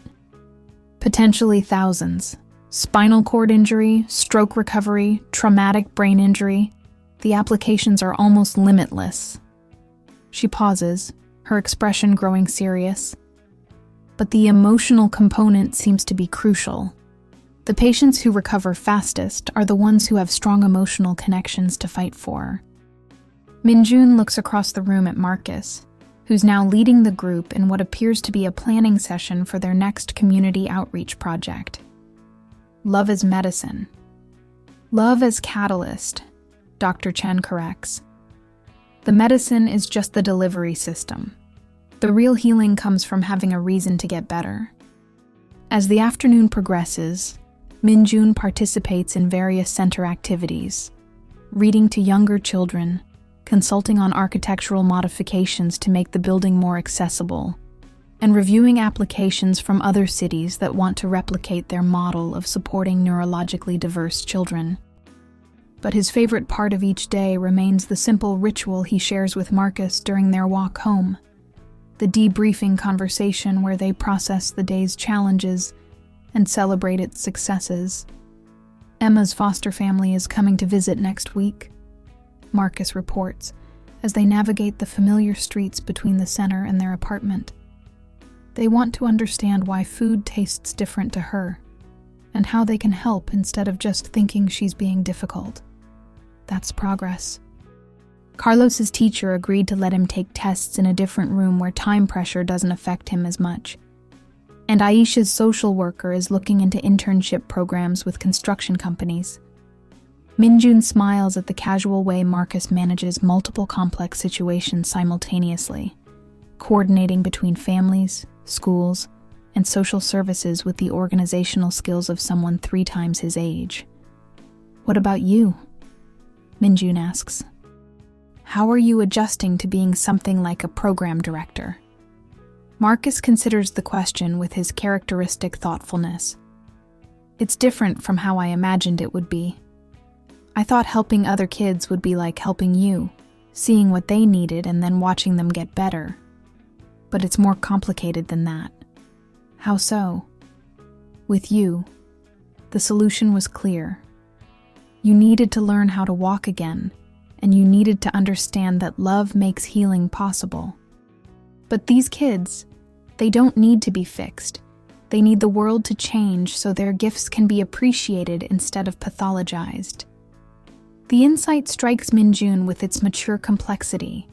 Speaker 1: Potentially thousands. Spinal cord injury, stroke recovery, traumatic brain injury. The applications are almost limitless. She pauses, her expression growing serious. But the emotional component seems to be crucial. The patients who recover fastest are the ones who have strong emotional connections to fight for. Minjun looks across the room at Marcus, who's now leading the group in what appears to be a planning session for their next community outreach project. Love as medicine. Love as catalyst, Dr. Chen corrects. The medicine is just the delivery system. The real healing comes from having a reason to get better. As the afternoon progresses, Minjun participates in various center activities, reading to younger children, consulting on architectural modifications to make the building more accessible, and reviewing applications from other cities that want to replicate their model of supporting neurologically diverse children. But his favorite part of each day remains the simple ritual he shares with Marcus during their walk home. The debriefing conversation where they process the day's challenges and celebrate its successes. Emma's foster family is coming to visit next week, Marcus reports, as they navigate the familiar streets between the center and their apartment. They want to understand why food tastes different to her, and how they can help instead of just thinking she's being difficult. That's progress. Carlos's teacher agreed to let him take tests in a different room where time pressure doesn't affect him as much. And Aisha's social worker is looking into internship programs with construction companies. Minjun smiles at the casual way Marcus manages multiple complex situations simultaneously, coordinating between families, schools, and social services with the organizational skills of someone 3 times his age. What about you? Minjun asks. How are you adjusting to being something like a program director? Marcus considers the question with his characteristic thoughtfulness. It's different from how I imagined it would be. I thought helping other kids would be like helping you, seeing what they needed and then watching them get better. But it's more complicated than that. How so? With you, the solution was clear. You needed to learn how to walk again, and you needed to understand that love makes healing possible. But these kids, they don't need to be fixed. They need the world to change so their gifts can be appreciated instead of pathologized. The insight strikes Minjun with its mature complexity.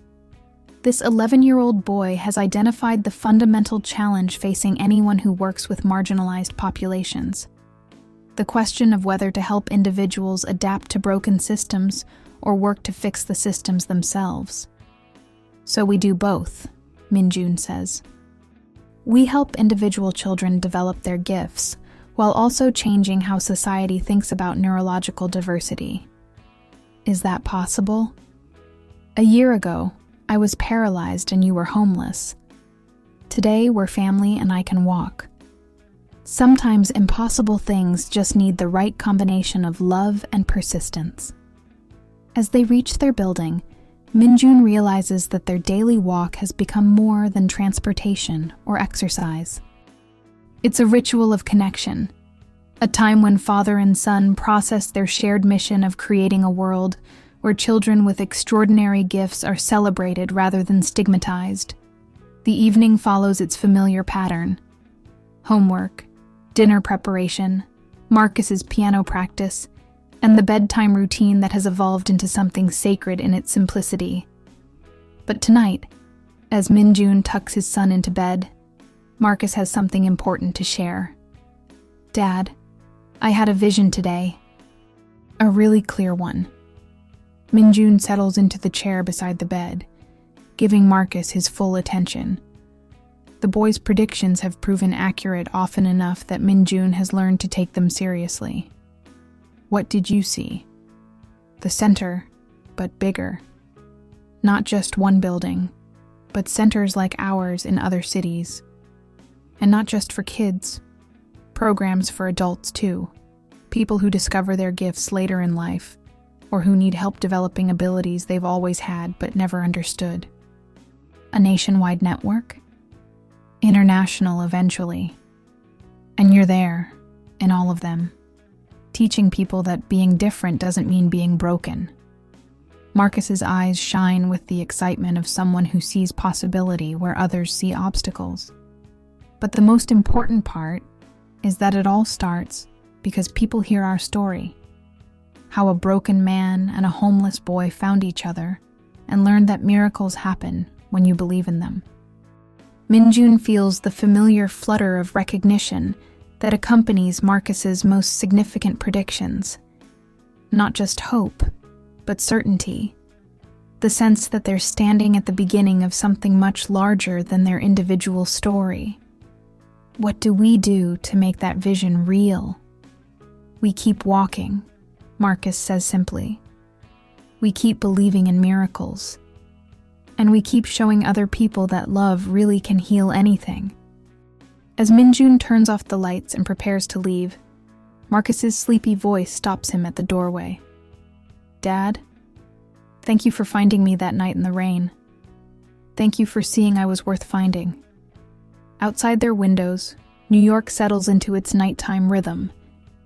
Speaker 1: This 11-year-old boy has identified the fundamental challenge facing anyone who works with marginalized populations. The question of whether to help individuals adapt to broken systems or work to fix the systems themselves. So we do both, Minjun says. We help individual children develop their gifts, while also changing how society thinks about neurological diversity. Is that possible? A year ago, I was paralyzed and you were homeless. Today, we're family and I can walk. Sometimes impossible things just need the right combination of love and persistence. As they reach their building, Minjun realizes that their daily walk has become more than transportation or exercise. It's a ritual of connection, a time when father and son process their shared mission of creating a world where children with extraordinary gifts are celebrated rather than stigmatized. The evening follows its familiar pattern: homework, dinner preparation, Marcus's piano practice, and the bedtime routine that has evolved into something sacred in its simplicity. But tonight, as Minjun tucks his son into bed, Marcus has something important to share. "Dad, I had a vision today. A really clear one." Minjun settles into the chair beside the bed, giving Marcus his full attention. The boy's predictions have proven accurate often enough that Minjun has learned to take them seriously. "What did you see?" "The center, but bigger. Not just one building, but centers like ours in other cities. And not just for kids. Programs for adults too. People who discover their gifts later in life, or who need help developing abilities they've always had but never understood. A nationwide network? International eventually. And you're there, in all of them, teaching people that being different doesn't mean being broken." Marcus's eyes shine with the excitement of someone who sees possibility where others see obstacles. But the most important part is that it all starts because people hear our story. How a broken man and a homeless boy found each other and learned that miracles happen when you believe in them. Minjun feels the familiar flutter of recognition that accompanies Marcus's most significant predictions. Not just hope, but certainty. The sense that they're standing at the beginning of something much larger than their individual story. What do we do to make that vision real? We keep walking, Marcus says simply. We keep believing in miracles. And we keep showing other people that love really can heal anything. As Minjun turns off the lights and prepares to leave, Marcus's sleepy voice stops him at the doorway. "Dad, thank you for finding me that night in the rain. Thank you for seeing I was worth finding." Outside their windows, New York settles into its nighttime rhythm,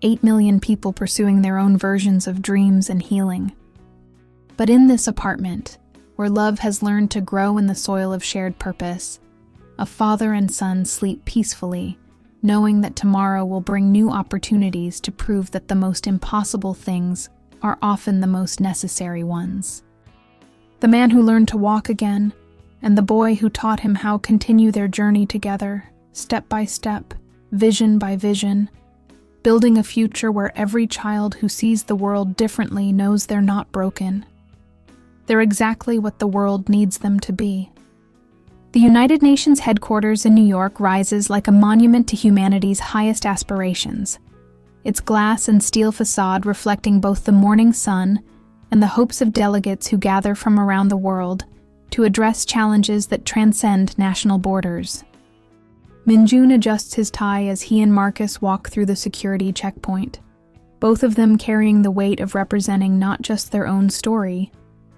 Speaker 1: 8 million people pursuing their own versions of dreams and healing. But in this apartment, where love has learned to grow in the soil of shared purpose, a father and son sleep peacefully, knowing that tomorrow will bring new opportunities to prove that the most impossible things are often the most necessary ones. The man who learned to walk again, and the boy who taught him how to continue their journey together, step by step, vision by vision, building a future where every child who sees the world differently knows they're not broken. They're exactly what the world needs them to be. The United Nations headquarters in New York rises like a monument to humanity's highest aspirations, its glass and steel facade reflecting both the morning sun and the hopes of delegates who gather from around the world to address challenges that transcend national borders. Minjun adjusts his tie as he and Marcus walk through the security checkpoint, both of them carrying the weight of representing not just their own story,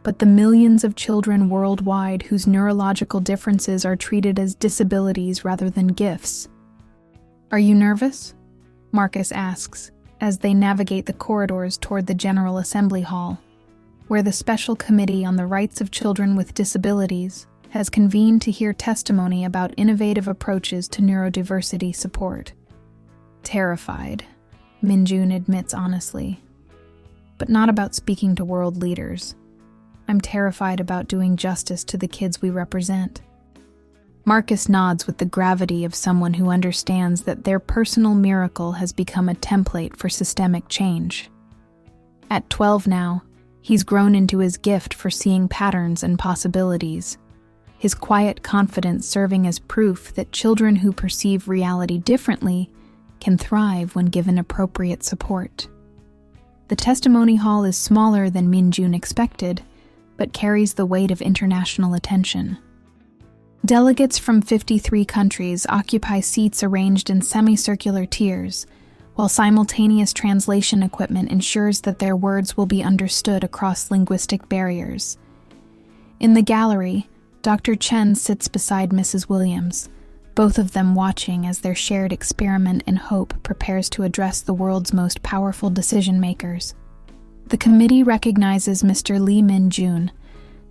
Speaker 1: but the millions of children worldwide whose neurological differences are treated as disabilities rather than gifts. "Are you nervous?" Marcus asks as they navigate the corridors toward the General Assembly Hall, where the Special Committee on the Rights of Children with Disabilities has convened to hear testimony about innovative approaches to neurodiversity support. "Terrified," Minjun admits honestly, "but not about speaking to world leaders. I'm terrified about doing justice to the kids we represent." Marcus nods with the gravity of someone who understands that their personal miracle has become a template for systemic change. At 12 now, he's grown into his gift for seeing patterns and possibilities, his quiet confidence serving as proof that children who perceive reality differently can thrive when given appropriate support. The testimony hall is smaller than Minjun expected, but carries the weight of international attention. Delegates from 53 countries occupy seats arranged in semicircular tiers, while simultaneous translation equipment ensures that their words will be understood across linguistic barriers. In the gallery, Dr. Chen sits beside Mrs. Williams, both of them watching as their shared experiment in hope prepares to address the world's most powerful decision-makers. The committee recognizes Mr. Lee Min-jun,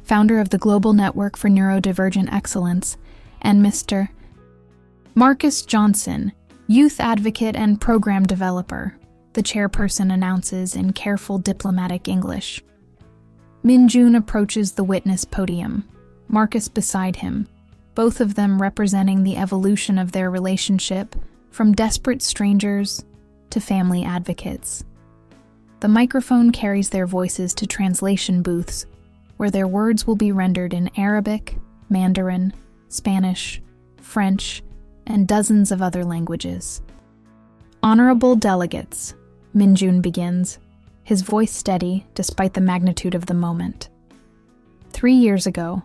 Speaker 1: founder of the Global Network for Neurodivergent Excellence, and Mr. Marcus Johnson, youth advocate and program developer, the chairperson announces in careful diplomatic English. Min-jun approaches the witness podium, Marcus beside him, both of them representing the evolution of their relationship from desperate strangers to family advocates. The microphone carries their voices to translation booths, where their words will be rendered in Arabic, Mandarin, Spanish, French, and dozens of other languages. "Honorable delegates," Minjun begins, his voice steady despite the magnitude of the moment. 3 years ago,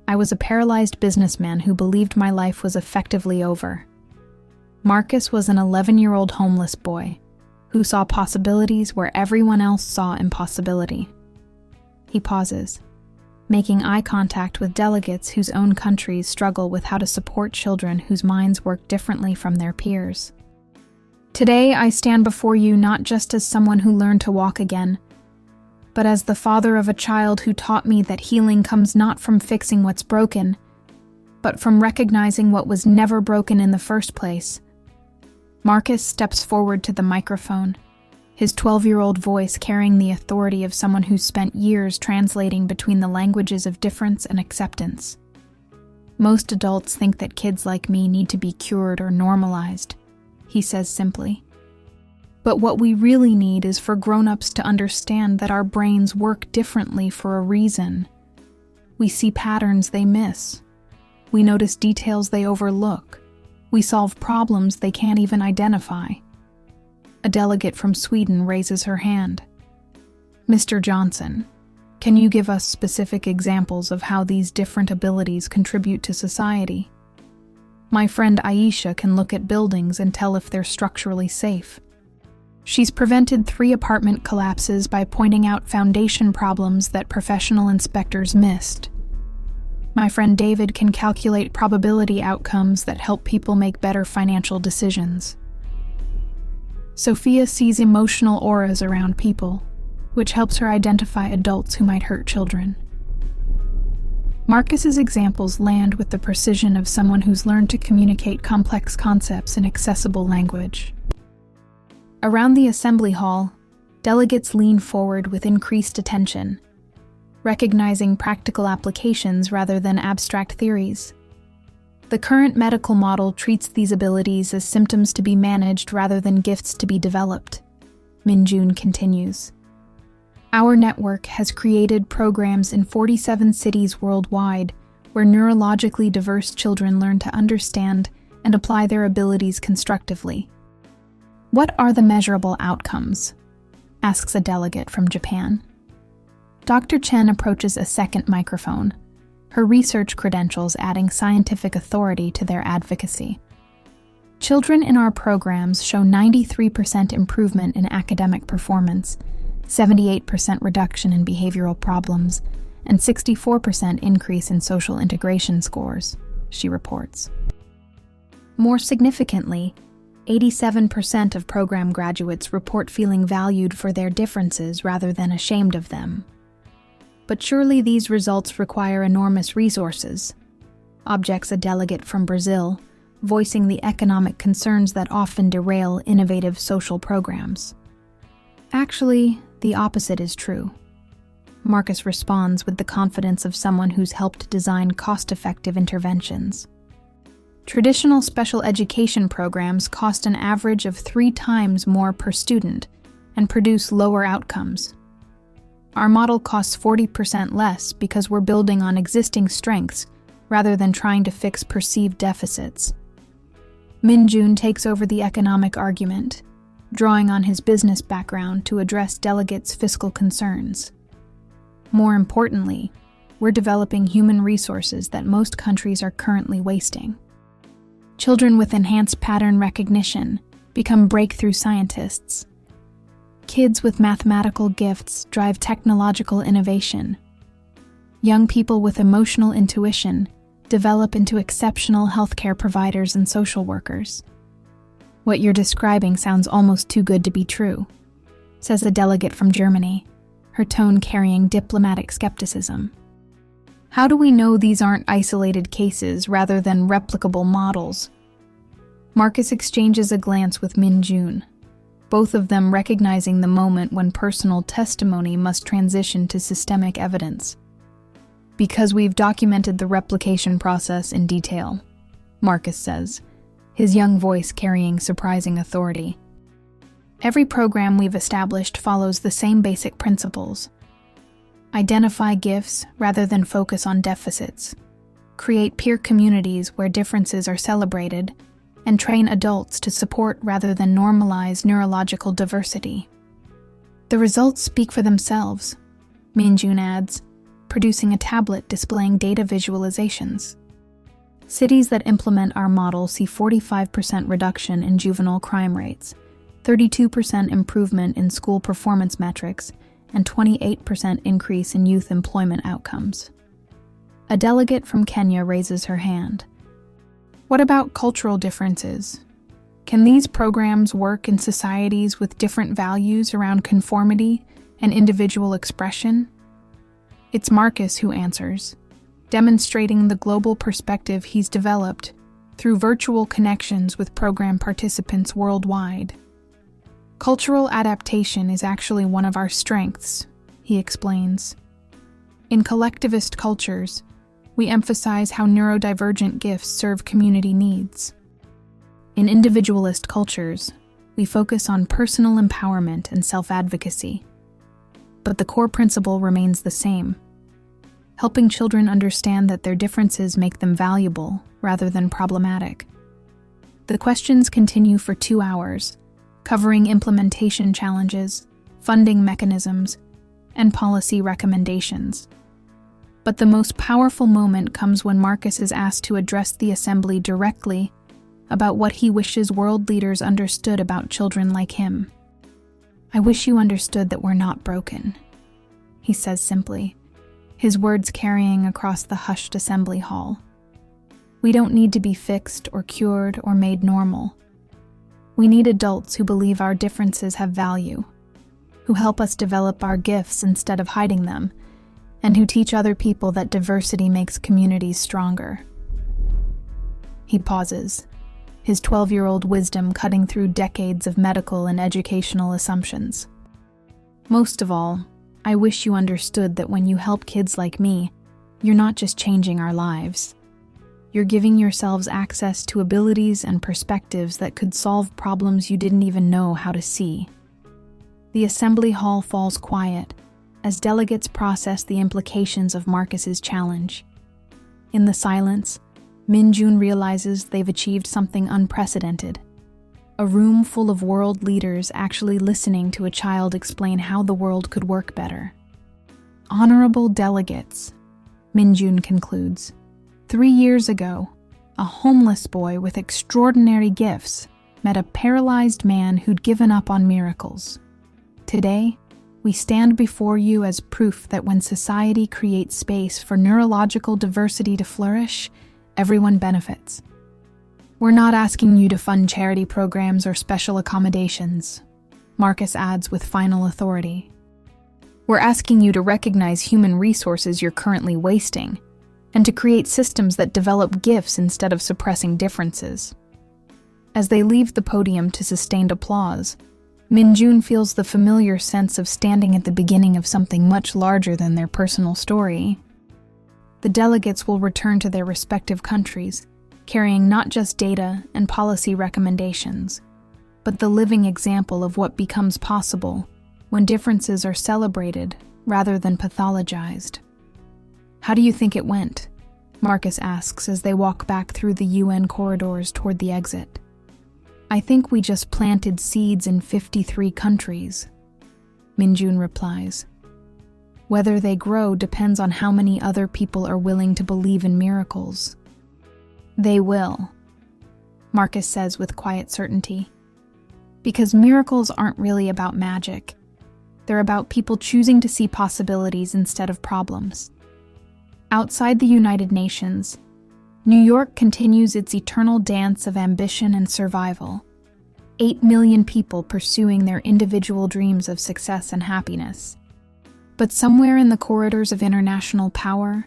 Speaker 1: I was a paralyzed businessman who believed my life was effectively over. Marcus was an 11-year-old homeless boy who saw possibilities where everyone else saw impossibility. He pauses, making eye contact with delegates whose own countries struggle with how to support children whose minds work differently from their peers. "Today, I stand before you not just as someone who learned to walk again, but as the father of a child who taught me that healing comes not from fixing what's broken, but from recognizing what was never broken in the first place." Marcus steps forward to the microphone, his 12-year-old voice carrying the authority of someone who's spent years translating between the languages of difference and acceptance. "Most adults think that kids like me need to be cured or normalized," he says simply. "But what we really need is for grown-ups to understand that our brains work differently for a reason. We see patterns they miss. We notice details they overlook. We solve problems they can't even identify." A delegate from Sweden raises her hand. "Mr. Johnson, can you give us specific examples of how these different abilities contribute to society? My friend Aisha can look at buildings and tell if they're structurally safe. She's prevented 3 apartment collapses by pointing out foundation problems that professional inspectors missed. My friend David can calculate probability outcomes that help people make better financial decisions. Sophia sees emotional auras around people, which helps her identify adults who might hurt children." Marcus's examples land with the precision of someone who's learned to communicate complex concepts in accessible language. Around the assembly hall, delegates lean forward with increased attention, recognizing practical applications rather than abstract theories. The current medical model treats these abilities as symptoms to be managed rather than gifts to be developed. Minjun continues. "Our network has created programs in 47 cities worldwide where neurologically diverse children learn to understand and apply their abilities constructively." "What are the measurable outcomes?" asks a delegate from Japan. Dr. Chen approaches a second microphone, her research credentials adding scientific authority to their advocacy. Children in our programs show 93% improvement in academic performance, 78% reduction in behavioral problems, and 64% increase in social integration scores, she reports. More significantly, 87% of program graduates report feeling valued for their differences rather than ashamed of them. But surely these results require enormous resources, objects a delegate from Brazil, voicing the economic concerns that often derail innovative social programs. Actually, the opposite is true. Marcus responds with the confidence of someone who's helped design cost-effective interventions. Traditional special education programs cost an average of 3 times more per student and produce lower outcomes. Our model costs 40% less because we're building on existing strengths rather than trying to fix perceived deficits. Min-jun takes over the economic argument, drawing on his business background to address delegates' fiscal concerns. More importantly, we're developing human resources that most countries are currently wasting. Children with enhanced pattern recognition become breakthrough scientists. Kids with mathematical gifts drive technological innovation. Young people with emotional intuition develop into exceptional healthcare providers and social workers. What you're describing sounds almost too good to be true, says a delegate from Germany, her tone carrying diplomatic skepticism. How do we know these aren't isolated cases rather than replicable models? Marcus exchanges a glance with Min-jun, both of them recognizing the moment when personal testimony must transition to systemic evidence. Because we've documented the replication process in detail, Marcus says, his young voice carrying surprising authority. Every program we've established follows the same basic principles. Identify gifts rather than focus on deficits. Create peer communities where differences are celebrated, and train adults to support rather than normalize neurological diversity. The results speak for themselves, Min-jun adds, producing a tablet displaying data visualizations. Cities that implement our model see 45% reduction in juvenile crime rates, 32% improvement in school performance metrics, and 28% increase in youth employment outcomes. A delegate from Kenya raises her hand. What about cultural differences? Can these programs work in societies with different values around conformity and individual expression? It's Marcus who answers, demonstrating the global perspective he's developed through virtual connections with program participants worldwide. Cultural adaptation is actually one of our strengths, he explains. In collectivist cultures, we emphasize how neurodivergent gifts serve community needs. In individualist cultures, we focus on personal empowerment and self-advocacy. But the core principle remains the same, helping children understand that their differences make them valuable rather than problematic. The questions continue for 2 hours, covering implementation challenges, funding mechanisms, and policy recommendations. But the most powerful moment comes when Marcus is asked to address the assembly directly about what he wishes world leaders understood about children like him. "I wish you understood that we're not broken," he says simply, his words carrying across the hushed assembly hall. "We don't need to be fixed or cured or made normal. We need adults who believe our differences have value, who help us develop our gifts instead of hiding them, and who teach other people that diversity makes communities stronger." He pauses, his 12-year-old wisdom cutting through decades of medical and educational assumptions. "Most of all, I wish you understood that when you help kids like me, you're not just changing our lives. You're giving yourselves access to abilities and perspectives that could solve problems you didn't even know how to see." The assembly hall falls quiet as delegates process the implications of Marcus's challenge. In the silence, Min-jun realizes they've achieved something unprecedented. A room full of world leaders actually listening to a child explain how the world could work better. "Honorable delegates," Min-jun concludes, 3 years ago, a homeless boy with extraordinary gifts, met a paralyzed man who'd given up on miracles. Today, we stand before you as proof that when society creates space for neurological diversity to flourish, everyone benefits. We're not asking you to fund charity programs or special accommodations, Marcus adds with final authority. We're asking you to recognize human resources you're currently wasting, and to create systems that develop gifts instead of suppressing differences. As they leave the podium to sustained applause, Min-jun feels the familiar sense of standing at the beginning of something much larger than their personal story. The delegates will return to their respective countries, carrying not just data and policy recommendations, but the living example of what becomes possible when differences are celebrated rather than pathologized. How do you think it went? Marcus asks as they walk back through the UN corridors toward the exit. I think we just planted seeds in 53 countries, Min-jun replies. Whether they grow depends on how many other people are willing to believe in miracles. They will, Marcus says with quiet certainty. Because miracles aren't really about magic. They're about people choosing to see possibilities instead of problems. Outside the United Nations, New York continues its eternal dance of ambition and survival. 8 million people pursuing their individual dreams of success and happiness. But somewhere in the corridors of international power,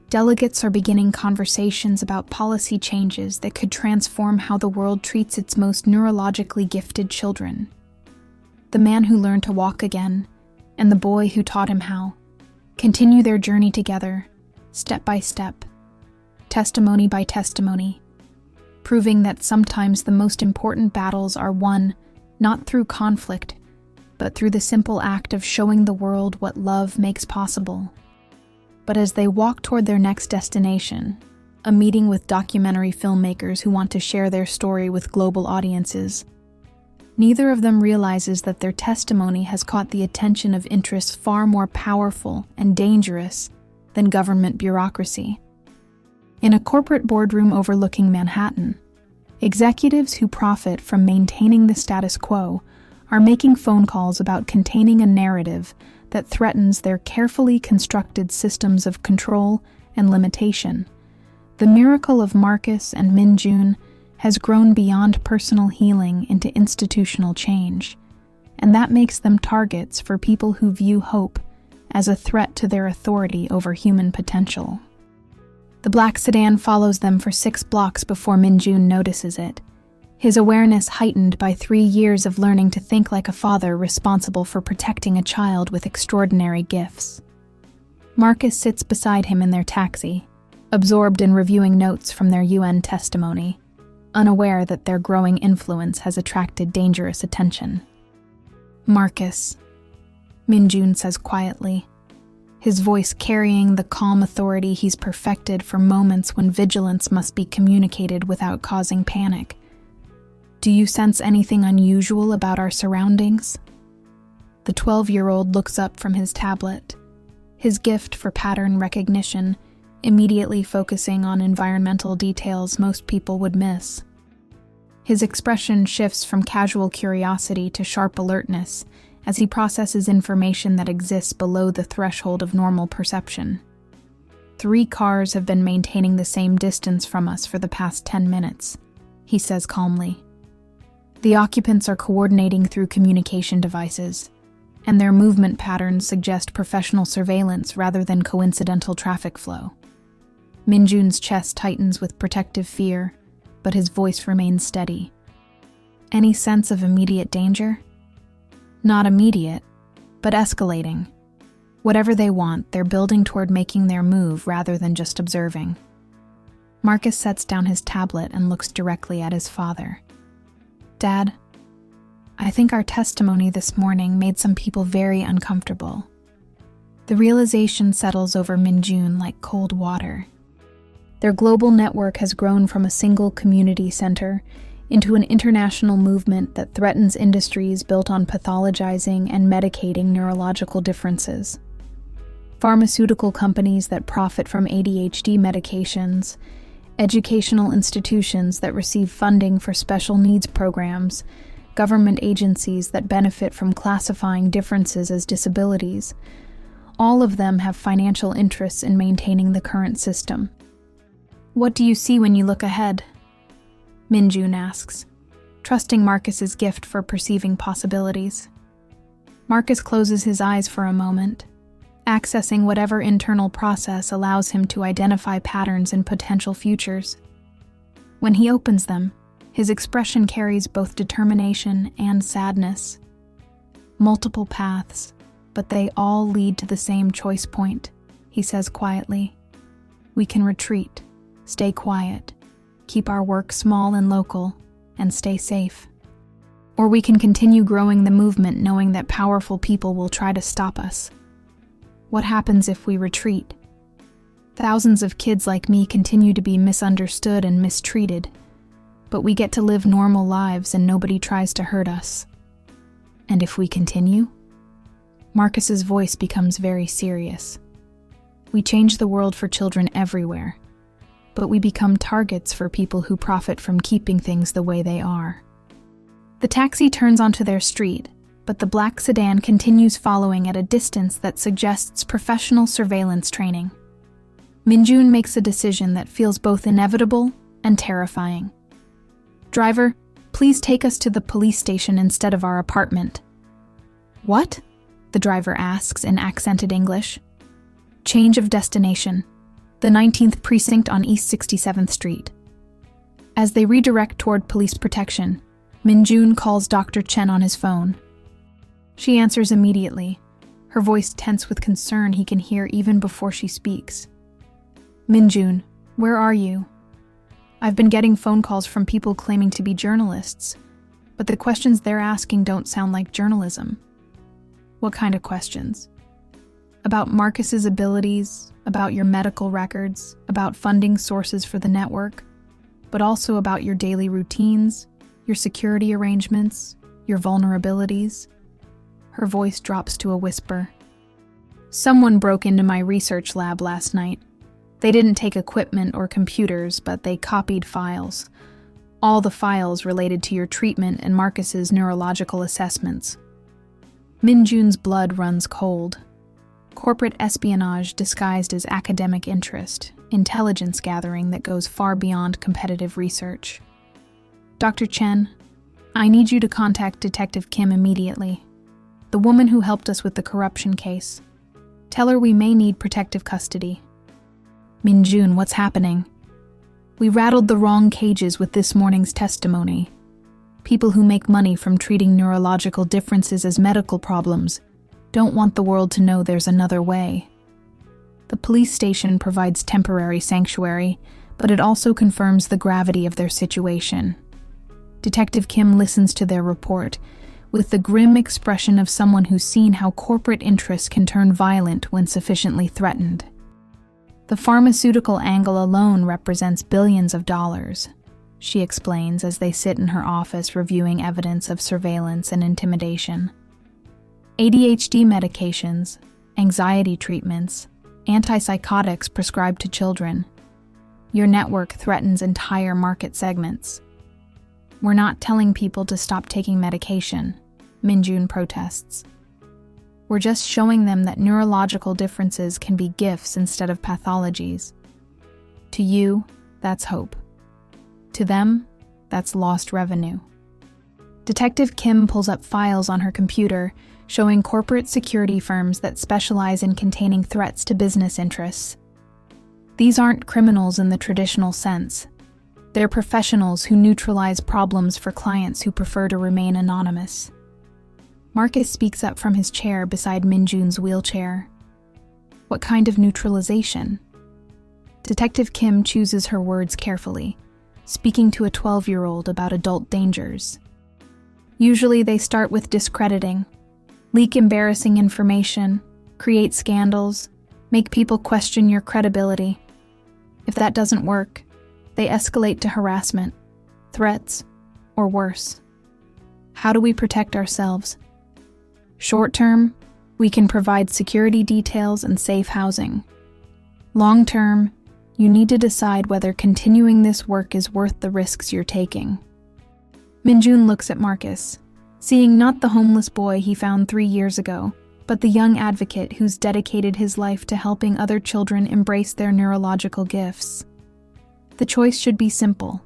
Speaker 1: delegates are beginning conversations about policy changes that could transform how the world treats its most neurologically gifted children. The man who learned to walk again, and the boy who taught him how, continue their journey together, step by step, testimony by testimony, proving that sometimes the most important battles are won not through conflict, but through the simple act of showing the world what love makes possible. But as they walk toward their next destination, a meeting with documentary filmmakers who want to share their story with global audiences, neither of them realizes that their testimony has caught the attention of interests far more powerful and dangerous than government bureaucracy. In a corporate boardroom overlooking Manhattan, executives who profit from maintaining the status quo are making phone calls about containing a narrative that threatens their carefully constructed systems of control and limitation. The miracle of Marcus and Min-jun has grown beyond personal healing into institutional change, and that makes them targets for people who view hope as a threat to their authority over human potential. The black sedan follows them for 6 blocks before Min-jun notices it, his awareness heightened by 3 years of learning to think like a father responsible for protecting a child with extraordinary gifts. Marcus sits beside him in their taxi, absorbed in reviewing notes from their UN testimony, unaware that their growing influence has attracted dangerous attention. Marcus, Min-jun says quietly, his voice carrying the calm authority he's perfected for moments when vigilance must be communicated without causing panic. Do you sense anything unusual about our surroundings? The 12-year-old looks up from his tablet, his gift for pattern recognition immediately focusing on environmental details most people would miss. His expression shifts from casual curiosity to sharp alertness as he processes information that exists below the threshold of normal perception. 3 cars have been maintaining the same distance from us for the past 10 minutes, he says calmly. The occupants are coordinating through communication devices, and their movement patterns suggest professional surveillance rather than coincidental traffic flow. Min-jun's chest tightens with protective fear, but his voice remains steady. Any sense of immediate danger? Not immediate, but escalating. Whatever they want, they're building toward making their move rather than just observing. Marcus sets down his tablet and looks directly at his father. Dad, I think our testimony this morning made some people very uncomfortable. The realization settles over Min-jun like cold water. Their global network has grown from a single community center into an international movement that threatens industries built on pathologizing and medicating neurological differences. Pharmaceutical companies that profit from ADHD medications Educational institutions that receive funding for special needs programs, government agencies that benefit from classifying differences as disabilities, all of them have financial interests in maintaining the current system. What do you see when you look ahead? Minjun asks, trusting Marcus's gift for perceiving possibilities. Marcus closes his eyes for a moment, accessing whatever internal process allows him to identify patterns in potential futures. When he opens them, his expression carries both determination and sadness. Multiple paths, but they all lead to the same choice point, he says quietly. We can retreat, stay quiet, keep our work small and local, and stay safe. Or we can continue growing the movement knowing that powerful people will try to stop us. What happens if we retreat? Thousands of kids like me continue to be misunderstood and mistreated, but we get to live normal lives and nobody tries to hurt us. And if we continue? Marcus's voice becomes very serious. We change the world for children everywhere, but we become targets for people who profit from keeping things the way they are. The taxi turns onto their street, but the black sedan continues following at a distance that suggests professional surveillance training. Minjun makes a decision that feels both inevitable and terrifying. Driver, please take us to the police station instead of our apartment. What? The driver asks in accented English. Change of destination. The 19th precinct on East 67th Street. As they redirect toward police protection, Minjun calls Dr. Chen on his phone. She answers immediately, her voice tense with concern he can hear even before she speaks. Minjun, where are you? I've been getting phone calls from people claiming to be journalists, but the questions they're asking don't sound like journalism. What kind of questions? About Marcus's abilities, about your medical records, about funding sources for the network, but also about your daily routines, your security arrangements, your vulnerabilities. Her voice drops to a whisper. Someone broke into my research lab last night. They didn't take equipment or computers, but they copied files. All the files related to your treatment and Marcus's neurological assessments. Minjun's blood runs cold. Corporate espionage disguised as academic interest, intelligence gathering that goes far beyond competitive research. Dr. Chen, I need you to contact Detective Kim immediately. The woman who helped us with the corruption case. Tell her we may need protective custody. Minjun, what's happening? We rattled the wrong cages with this morning's testimony. People who make money from treating neurological differences as medical problems don't want the world to know there's another way. The police station provides temporary sanctuary, but it also confirms the gravity of their situation. Detective Kim listens to their report, with the grim expression of someone who's seen how corporate interests can turn violent when sufficiently threatened. The pharmaceutical angle alone represents billions of dollars, she explains as they sit in her office reviewing evidence of surveillance and intimidation. ADHD medications, anxiety treatments, antipsychotics prescribed to children. Your network threatens entire market segments. We're not telling people to stop taking medication, Minjun protests. We're just showing them that neurological differences can be gifts instead of pathologies. To you, that's hope. To them, that's lost revenue. Detective Kim pulls up files on her computer showing corporate security firms that specialize in containing threats to business interests. These aren't criminals in the traditional sense. They're professionals who neutralize problems for clients who prefer to remain anonymous. Marcus speaks up from his chair beside Minjun's wheelchair. What kind of neutralization? Detective Kim chooses her words carefully, speaking to a 12-year-old about adult dangers. Usually they start with discrediting, leak embarrassing information, create scandals, make people question your credibility. If that doesn't work, they escalate to harassment, threats, or worse. How do we protect ourselves? Short term, we can provide security details and safe housing. Long term, You need to decide whether continuing this work is worth the risks you're taking. Minjun looks at Marcus, seeing not the homeless boy he found 3 years ago, but the young advocate who's dedicated his life to helping other children embrace their neurological gifts. The choice should be simple.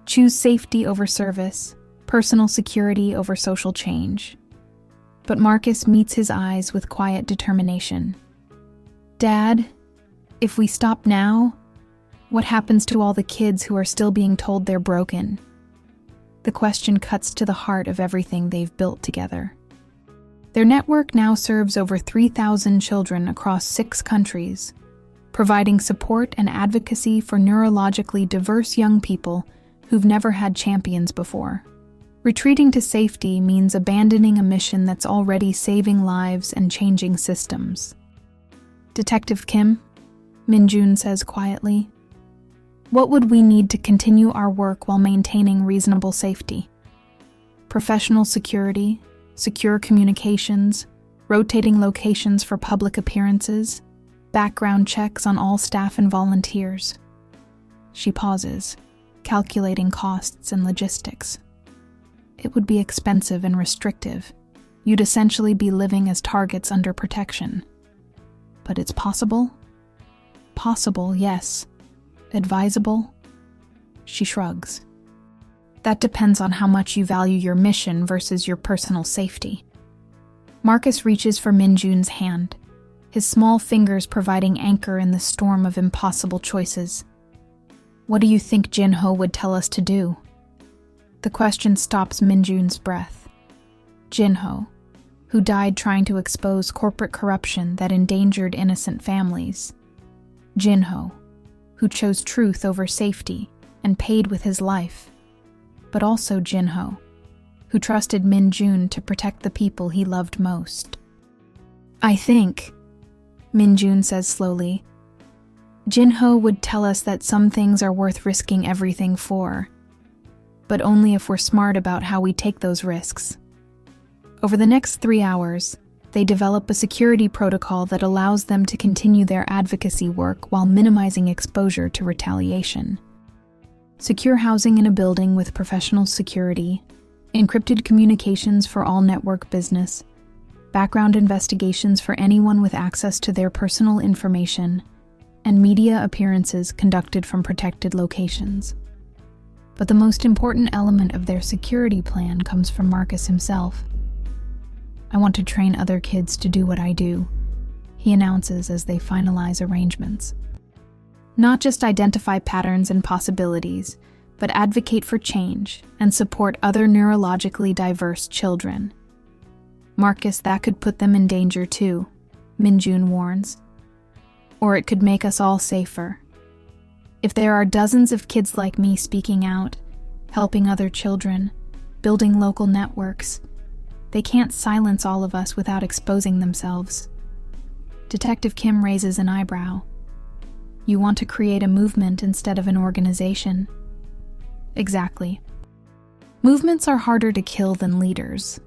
Speaker 1: Choose safety over service, personal security over social change. But Marcus meets his eyes with quiet determination. Dad, if we stop now, what happens to all the kids who are still being told they're broken? The question cuts to the heart of everything they've built together. Their network now serves over 3,000 children across 6 countries, providing support and advocacy for neurologically diverse young people who've never had champions before. Retreating to safety means abandoning a mission that's already saving lives and changing systems. Detective Kim, Minjun says quietly, what would we need to continue our work while maintaining reasonable safety? Professional security, secure communications, rotating locations for public appearances, background checks on all staff and volunteers. She pauses, calculating costs and logistics. It would be expensive and restrictive. You'd essentially be living as targets under protection. But it's possible? Possible, yes. Advisable? She shrugs. That depends on how much you value your mission versus your personal safety. Marcus reaches for Minjun's hand, his small fingers providing anchor in the storm of impossible choices. What do you think Jin-ho would tell us to do? The question stops Minjun's breath. Jin-ho, who died trying to expose corporate corruption that endangered innocent families. Jin-ho, who chose truth over safety and paid with his life. But also Jin-ho, who trusted Minjun to protect the people he loved most. I think, Minjun says slowly, Jin-ho would tell us that some things are worth risking everything for, but only if we're smart about how we take those risks. Over the next 3 hours, they develop a security protocol that allows them to continue their advocacy work while minimizing exposure to retaliation. Secure housing in a building with professional security, encrypted communications for all network business, background investigations for anyone with access to their personal information, and media appearances conducted from protected locations. But the most important element of their security plan comes from Marcus himself. I want to train other kids to do what I do, he announces as they finalize arrangements. Not just identify patterns and possibilities, but advocate for change and support other neurologically diverse children. Marcus, that could put them in danger too, Minjun warns. Or it could make us all safer. If there are dozens of kids like me speaking out, helping other children, building local networks, they can't silence all of us without exposing themselves. Detective Kim raises an eyebrow. You want to create a movement instead of an organization? Exactly. Movements are harder to kill than leaders.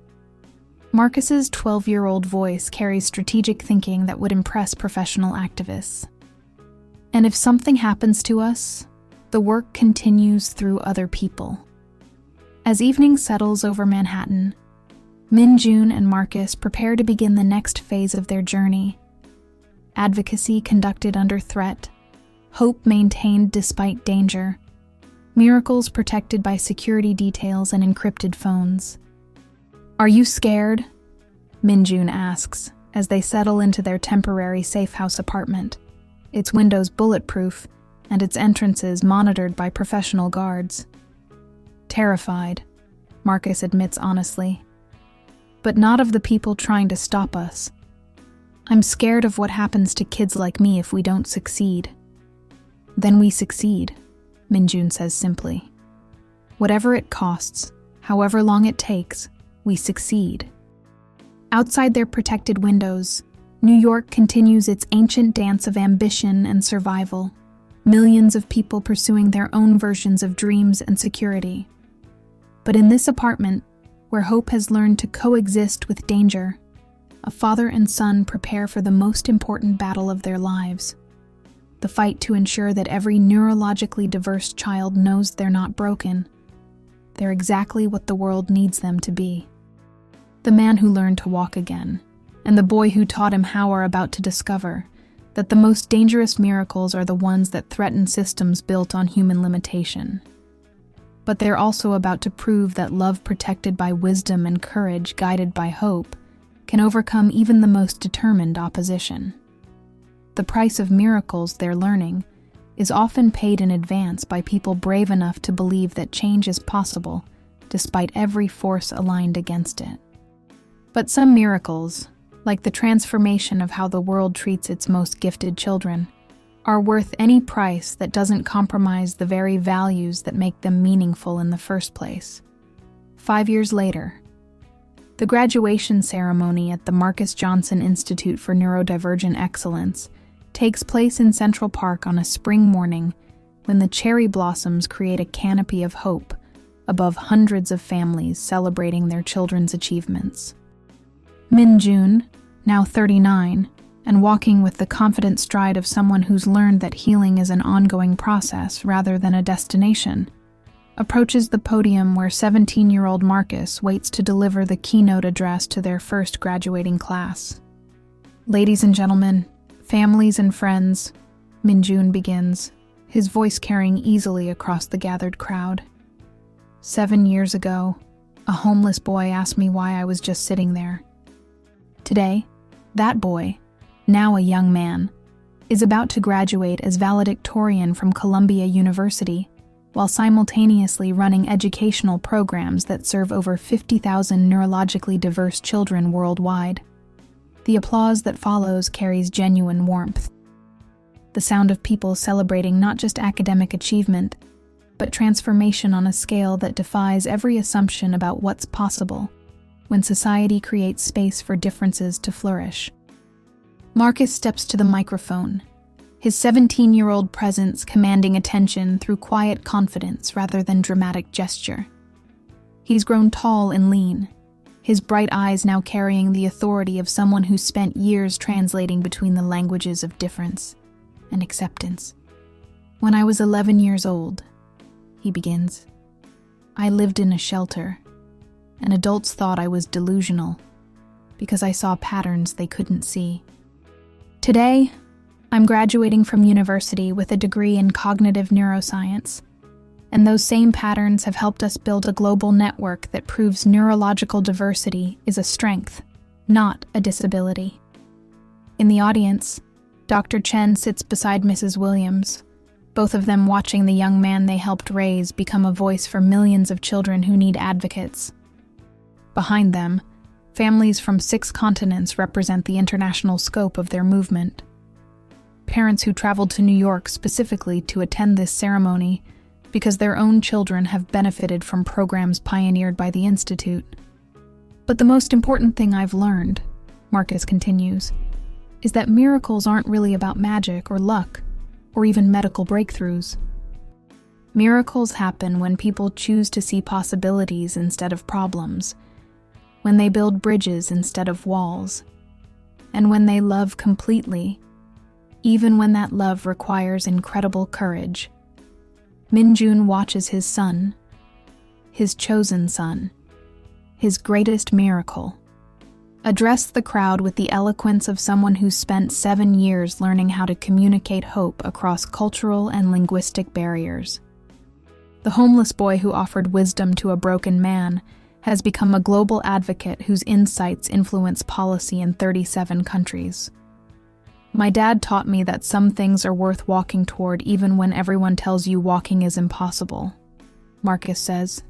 Speaker 1: Marcus's 12-year-old voice carries strategic thinking that would impress professional activists. And if something happens to us, the work continues through other people. As evening settles over Manhattan, Minjun and Marcus prepare to begin the next phase of their journey. Advocacy conducted under threat, hope maintained despite danger, miracles protected by security details and encrypted phones. Are you scared? Minjun asks as they settle into their temporary safe house apartment, its windows bulletproof and its entrances monitored by professional guards. Terrified, Marcus admits honestly. But not of the people trying to stop us. I'm scared of what happens to kids like me if we don't succeed. Then we succeed, Minjun says simply. Whatever it costs, however long it takes, we succeed. Outside their protected windows, New York continues its ancient dance of ambition and survival, millions of people pursuing their own versions of dreams and security. But in this apartment, where hope has learned to coexist with danger, a father and son prepare for the most important battle of their lives. the fight to ensure that every neurologically diverse child knows they're not broken. They're exactly what the world needs them to be. The man who learned to walk again, and the boy who taught him how are about to discover that the most dangerous miracles are the ones that threaten systems built on human limitation. But they're also about to prove that love protected by wisdom and courage guided by hope can overcome even the most determined opposition. The price of miracles they're learning is often paid in advance by people brave enough to believe that change is possible despite every force aligned against it. But some miracles, like the transformation of how the world treats its most gifted children, are worth any price that doesn't compromise the very values that make them meaningful in the first place. 5 years later, the graduation ceremony at the Marcus Johnson Institute for Neurodivergent Excellence takes place in Central Park on a spring morning when the cherry blossoms create a canopy of hope above hundreds of families celebrating their children's achievements. Min-jun, now 39, and walking with the confident stride of someone who's learned that healing is an ongoing process rather than a destination, approaches the podium where 17-year-old Marcus waits to deliver the keynote address to their first graduating class. Ladies and gentlemen, families and friends, Min-jun begins, his voice carrying easily across the gathered crowd. 7 years ago, a homeless boy asked me why I was just sitting there. Today, that boy, now a young man, is about to graduate as valedictorian from Columbia University, while simultaneously running educational programs that serve over 50,000 neurologically diverse children worldwide. The applause that follows carries genuine warmth. The sound of people celebrating not just academic achievement, but transformation on a scale that defies every assumption about what's possible when society creates space for differences to flourish. Marcus steps to the microphone, his 17-year-old presence commanding attention through quiet confidence rather than dramatic gesture. He's grown tall and lean, his bright eyes now carrying the authority of someone who spent years translating between the languages of difference and acceptance. When I was 11 years old, he begins, I lived in a shelter, and adults thought I was delusional because I saw patterns they couldn't see. Today, I'm graduating from university with a degree in cognitive neuroscience, and those same patterns have helped us build a global network that proves neurological diversity is a strength, not a disability. In the audience, Dr. Chen sits beside Mrs. Williams, both of them watching the young man they helped raise become a voice for millions of children who need advocates. Behind them, families from 6 continents represent the international scope of their movement. Parents who traveled to New York specifically to attend this ceremony because their own children have benefited from programs pioneered by the Institute. But the most important thing I've learned, Marcus continues, is that miracles aren't really about magic or luck, or even medical breakthroughs. Miracles happen when people choose to see possibilities instead of problems, when they build bridges instead of walls, and when they love completely, even when that love requires incredible courage. Min-jun watches his son, his chosen son, his greatest miracle, address the crowd with the eloquence of someone who spent 7 years learning how to communicate hope across cultural and linguistic barriers. The homeless boy who offered wisdom to a broken man has become a global advocate whose insights influence policy in 37 countries. My dad taught me that some things are worth walking toward even when everyone tells you walking is impossible, Marcus says,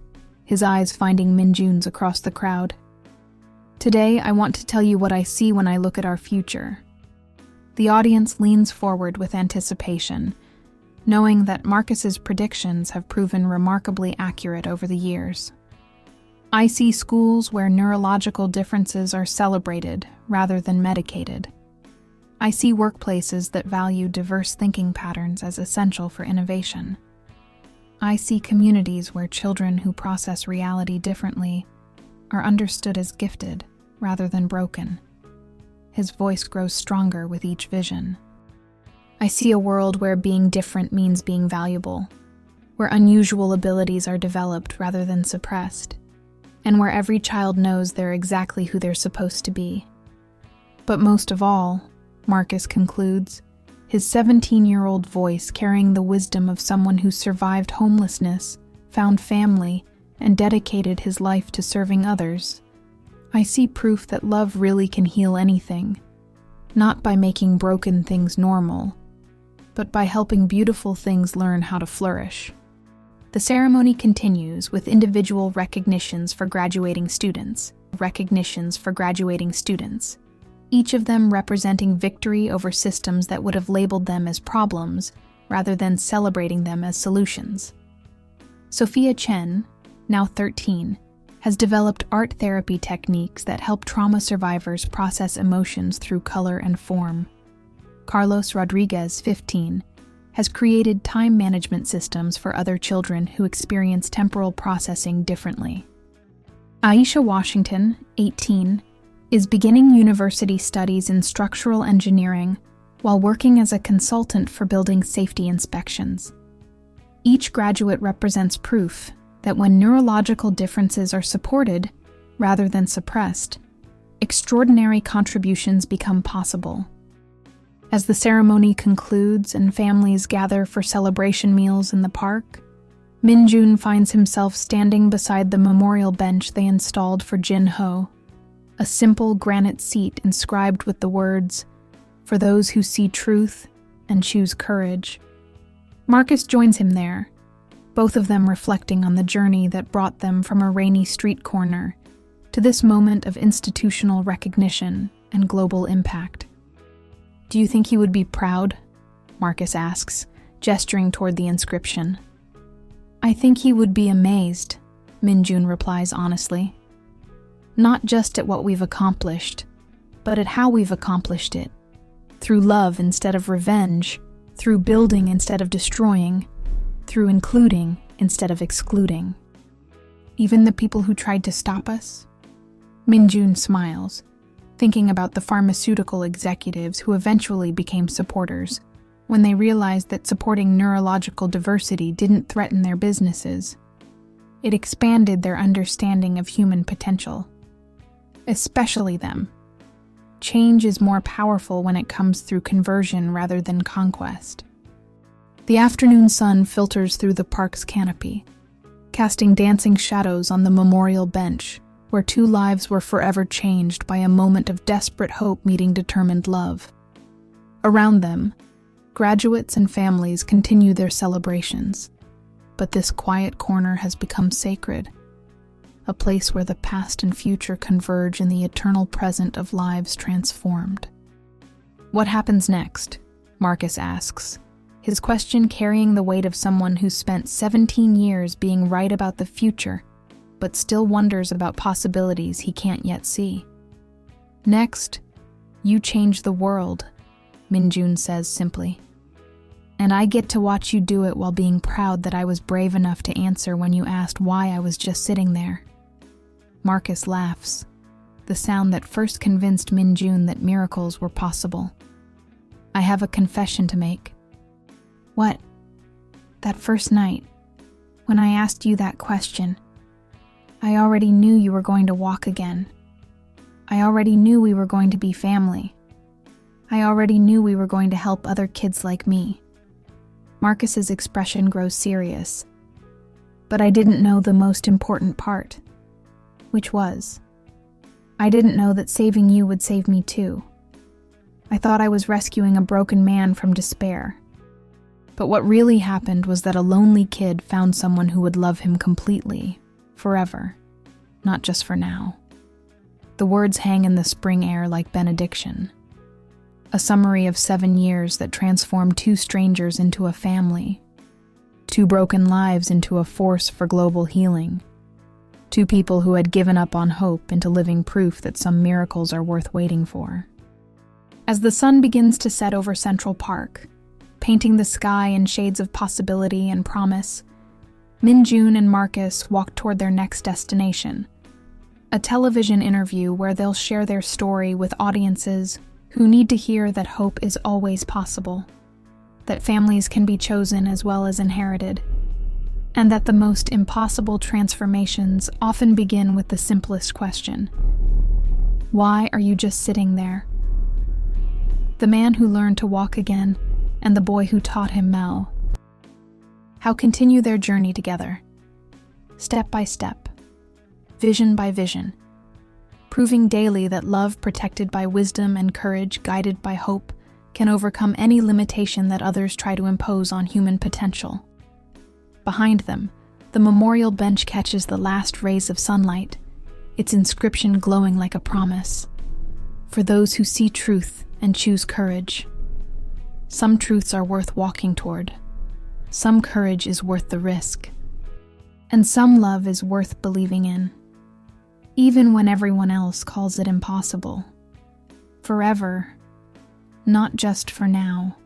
Speaker 1: his eyes finding Min-jun's across the crowd. Today, I want to tell you what I see when I look at our future. The audience leans forward with anticipation, knowing that Marcus's predictions have proven remarkably accurate over the years. I see schools where neurological differences are celebrated rather than medicated. I see workplaces that value diverse thinking patterns as essential for innovation. I see communities where children who process reality differently are understood as gifted rather than broken. His voice grows stronger with each vision. I see a world where being different means being valuable, where unusual abilities are developed rather than suppressed, and where every child knows they're exactly who they're supposed to be. But most of all, Marcus concludes, his 17-year-old voice carrying the wisdom of someone who survived homelessness, found family, and dedicated his life to serving others. I see proof that love really can heal anything, not by making broken things normal, but by helping beautiful things learn how to flourish. The ceremony continues with individual recognitions for graduating students, each of them representing victory over systems that would have labeled them as problems rather than celebrating them as solutions. Sophia Chen, now 13, has developed art therapy techniques that help trauma survivors process emotions through color and form. Carlos Rodriguez, 15, has created time management systems for other children who experience temporal processing differently. Aisha Washington, 18, is beginning university studies in structural engineering while working as a consultant for building safety inspections. Each graduate represents proof that when neurological differences are supported rather than suppressed, extraordinary contributions become possible. As the ceremony concludes and families gather for celebration meals in the park, Minjun finds himself standing beside the memorial bench they installed for Jin Ho, a simple granite seat inscribed with the words, "For those who see truth and choose courage." Marcus joins him there, both of them reflecting on the journey that brought them from a rainy street corner to this moment of institutional recognition and global impact. "Do you think he would be proud?" Marcus asks, gesturing toward the inscription. "I think he would be amazed," Minjun replies honestly. "Not just at what we've accomplished, but at how we've accomplished it. Through love instead of revenge, through building instead of destroying, through including instead of excluding. Even the people who tried to stop us?" Minjun smiles, thinking about the pharmaceutical executives who eventually became supporters when they realized that supporting neurological diversity didn't threaten their businesses. It expanded their understanding of human potential. Especially them. Change is more powerful when it comes through conversion rather than conquest. The afternoon sun filters through the park's canopy, casting dancing shadows on the memorial bench, where two lives were forever changed by a moment of desperate hope meeting determined love. Around them, graduates and families continue their celebrations, but this quiet corner has become sacred, a place where the past and future converge in the eternal present of lives transformed. "What happens next?" Marcus asks, his question carrying the weight of someone who spent 17 years being right about the future, but still wonders about possibilities he can't yet see. "Next, you change the world," Minjun says simply. "And I get to watch you do it while being proud that I was brave enough to answer when you asked why I was just sitting there." Marcus laughs, the sound that first convinced Minjun that miracles were possible. "I have a confession to make." "What?" "That first night, when I asked you that question, I already knew you were going to walk again. I already knew we were going to be family. I already knew we were going to help other kids like me." Marcus's expression grows serious. "But I didn't know the most important part." "Which was?" "I didn't know that saving you would save me too. I thought I was rescuing a broken man from despair. But what really happened was that a lonely kid found someone who would love him completely, forever, not just for now." The words hang in the spring air like benediction. A summary of 7 years that transformed two strangers into a family, two broken lives into a force for global healing, two people who had given up on hope into living proof that some miracles are worth waiting for. As the sun begins to set over Central Park, painting the sky in shades of possibility and promise, Minjun and Marcus walk toward their next destination, a television interview where they'll share their story with audiences who need to hear that hope is always possible. that families can be chosen as well as inherited, and that the most impossible transformations often begin with the simplest question: why are you just sitting there? The man who learned to walk again, and the boy who taught him Mao. How continue their journey together, step by step, vision by vision, proving daily that love protected by wisdom and courage guided by hope can overcome any limitation that others try to impose on human potential. Behind them, the memorial bench catches the last rays of sunlight, its inscription glowing like a promise. For those who see truth and choose courage. Some truths are worth walking toward. Some courage is worth the risk. And some love is worth believing in, even when everyone else calls it impossible. Forever, not just for now.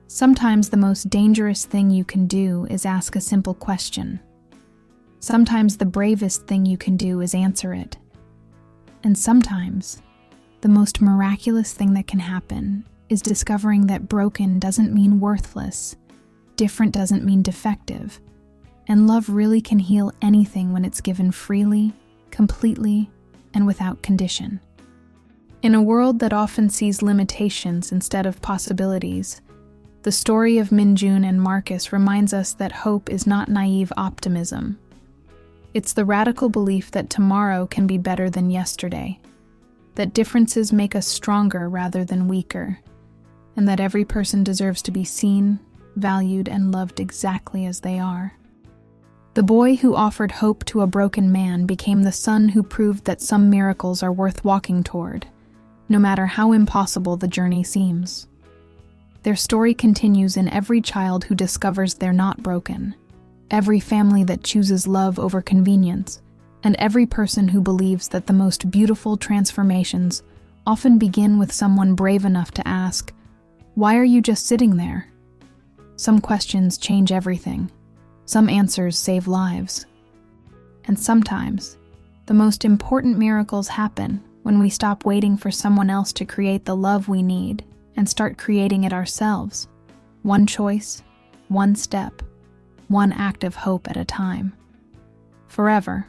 Speaker 1: Sometimes the most dangerous thing you can do is ask a simple question. Sometimes the bravest thing you can do is answer it. And sometimes, the most miraculous thing that can happen is discovering that broken doesn't mean worthless, different doesn't mean defective, and love really can heal anything when it's given freely, completely, and without condition. In a world that often sees limitations instead of possibilities, the story of Minjun and Marcus reminds us that hope is not naive optimism. It's the radical belief that tomorrow can be better than yesterday, that differences make us stronger rather than weaker, and that every person deserves to be seen, valued, and loved exactly as they are. The boy who offered hope to a broken man became the son who proved that some miracles are worth walking toward, no matter how impossible the journey seems. Their story continues in every child who discovers they're not broken, every family that chooses love over convenience, and every person who believes that the most beautiful transformations often begin with someone brave enough to ask, "Why are you just sitting there?" Some questions change everything. Some answers save lives. And sometimes, the most important miracles happen when we stop waiting for someone else to create the love we need and start creating it ourselves, one choice, one step, one act of hope at a time. Forever,